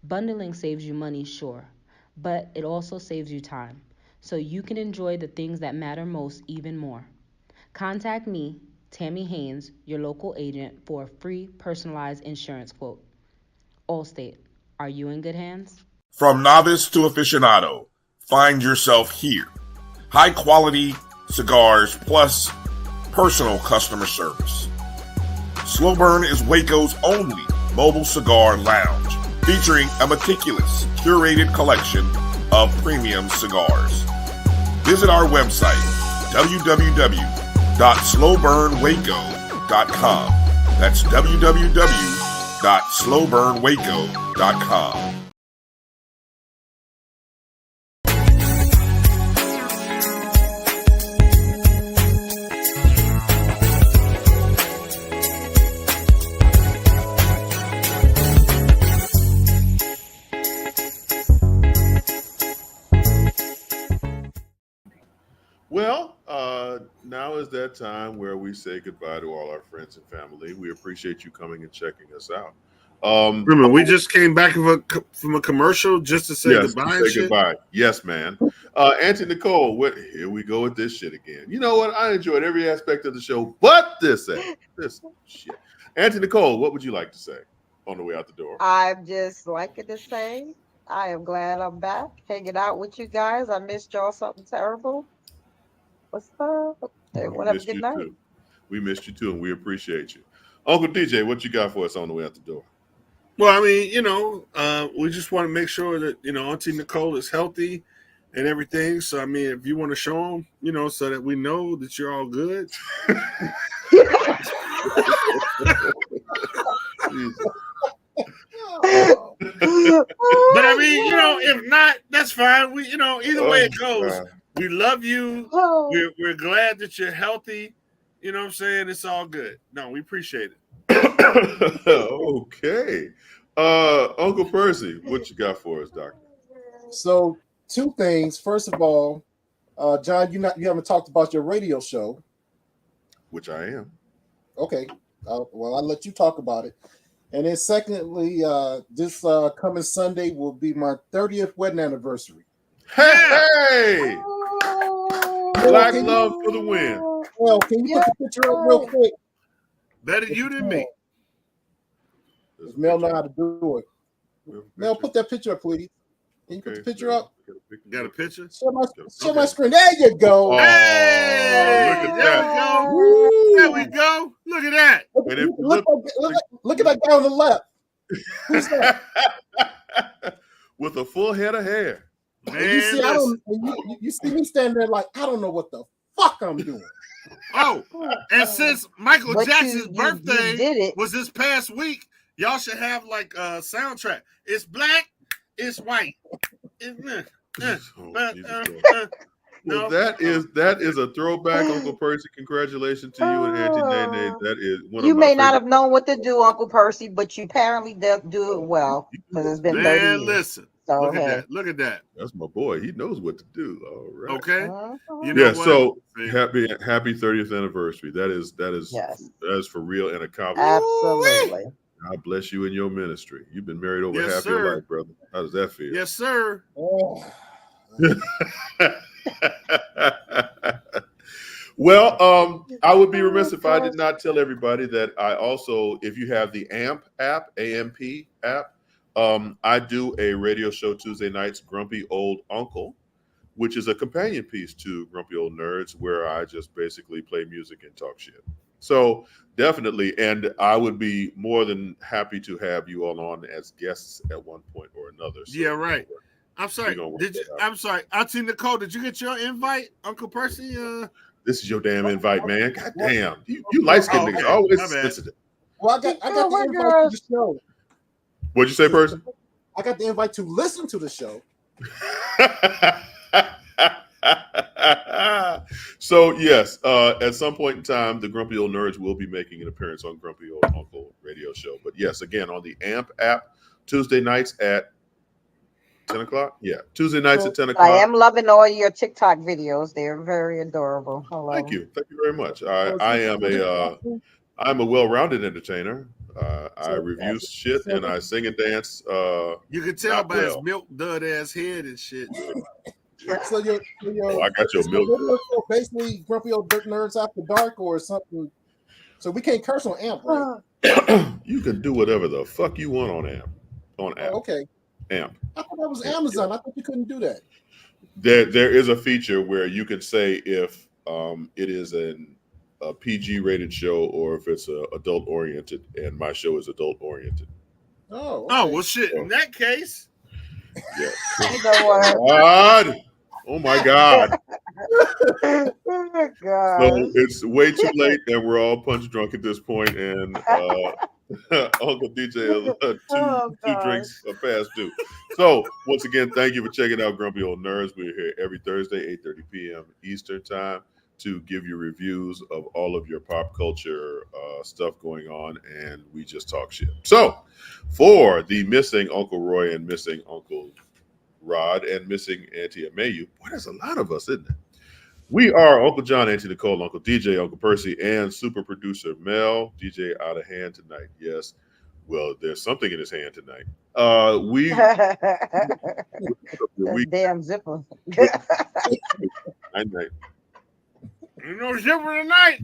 Bundling saves you money, sure, but it also saves you time, so you can enjoy the things that matter most even more. Contact me, Tammy Haynes, your local agent, for a free personalized insurance quote. Allstate, are you in good hands? From novice to aficionado, find yourself here. High quality cigars plus personal customer service. Slow Burn is Waco's only mobile cigar lounge, featuring a meticulous, curated collection of premium cigars. Visit our website, www.slowburnwaco.com. That's www.slowburnwaco.com. Well, now is that time where we say goodbye to all our friends and family. We appreciate you coming and checking us out. Remember, we just came back from a commercial just to say goodbye. Say goodbye. Yes, man. Auntie Nicole, here we go with this shit again. You know what? I enjoyed every aspect of the show, but this shit. Auntie Nicole, what would you like to say on the way out the door? I'm just liking to say I am glad I'm back, hanging out with you guys. I missed y'all something terrible. What's up? Everyone have a good night. We missed you too, and we appreciate you. Uncle DJ, what you got for us on the way out the door? Well, I mean, we just want to make sure that, Auntie Nicole is healthy and everything. So, I mean, if you want to show them, so that we know that you're all good. But I mean, if not, that's fine. We, either way it goes, God. We love you. We're glad that you're healthy. You know what I'm saying? It's all good. No, we appreciate it. Okay. Uncle Percy, what you got for us, Doctor? So, two things. First of all, John, you haven't talked about your radio show. Which I am. Okay. Well, I'll let you talk about it. And then secondly, this coming Sunday will be my 30th wedding anniversary. Hey! Black love for the win. Well, can you put the picture up real quick? Better you than me. Does Mel know how to do it? Mel, put that picture up, please. Can you put the picture up? Got a picture? Share my screen. There you go. Oh, Hey, look at there that. we go. Woo. There we go. Look at that. And if Look at that guy on the left. Who's that? with a full head of hair. Man, And you see, you see me standing there like, I don't know what the fuck I'm doing. Oh, and since Michael But Jackson's you birthday did it. was this past week, y'all should have like a soundtrack. It's black, it's white. Well, that is a throwback, Uncle Percy. Congratulations to you and Auntie Nene. That is one of You my may not favorite. have known what to do, Uncle Percy, but you apparently do it well because it's been 30 Man, years. listen. So, Look at hey. that. Look at that. That's my boy. He knows what to do. All right. Okay. You know Yeah. what? So See? happy 30th anniversary. That is Yes. that is for real and accomplished. Absolutely. God bless you in your ministry. You've been married over Yes, half sir. your life, brother. How does that feel? Yes, sir. Oh. Well, I would be remiss if I did not tell everybody that I also, if you have the AMP app, AMP app, I do a radio show Tuesday nights, Grumpy Old Uncle, which is a companion piece to Grumpy Old Nerds, where I just basically play music and talk shit. So definitely, and I would be more than happy to have you all on as guests at one point or another. So Yeah, right. I'm sorry. gonna work Did you? that out. I'm sorry. Auntie Nicole, did you get your invite, Uncle Percy? This is your damn invite, man. God damn. You light-skinned niggas okay. always My bad. sensitive. Well, I got the invite to the show. What'd you say, person? I got the invite to listen to the show. So yes, at some point in time, the Grumpy Old Nerds will be making an appearance on Grumpy Old Uncle radio show. But yes, again, on the AMP app, Tuesday nights at 10 o'clock. Yeah, Tuesday nights at 10 o'clock. I am loving all your TikTok videos. They're very adorable. Hello. Thank you very much. I'm a well-rounded entertainer. I review shit and I sing and dance. You can tell not by his well. milk dud ass head and shit. So your Oh, I got your milk. basically Grumpy Old Nerds After Dark or something. So we can't curse on AMP, right? You can do whatever the fuck you want on AMP. On AMP. Oh, okay. AMP. I thought that was Amazon. I thought you couldn't do that. There is a feature where you can say if it is a PG rated show or if it's adult oriented, and my show is adult oriented. Oh. Okay. Oh well, shit. In that case, yeah. You know what? God. Oh my God. Oh my God. So it's way too late, and we're all punch drunk at this point, and Uncle DJ is two drinks past due. So once again, thank you for checking out Grumpy Old Nerds. We're here every Thursday, 8:30 p.m. Eastern time, to give you reviews of all of your pop culture stuff going on, and we just talk shit. So for the missing Uncle Roy and missing Uncle Rod and missing Auntie Amayu, boy, there's a lot of us, isn't it? We are Uncle John, Auntie Nicole, Uncle DJ, Uncle Percy, and super producer Mel. DJ out of hand tonight. Yes. Well, there's something in his hand tonight. We damn zipper. Night. you know, zipper tonight.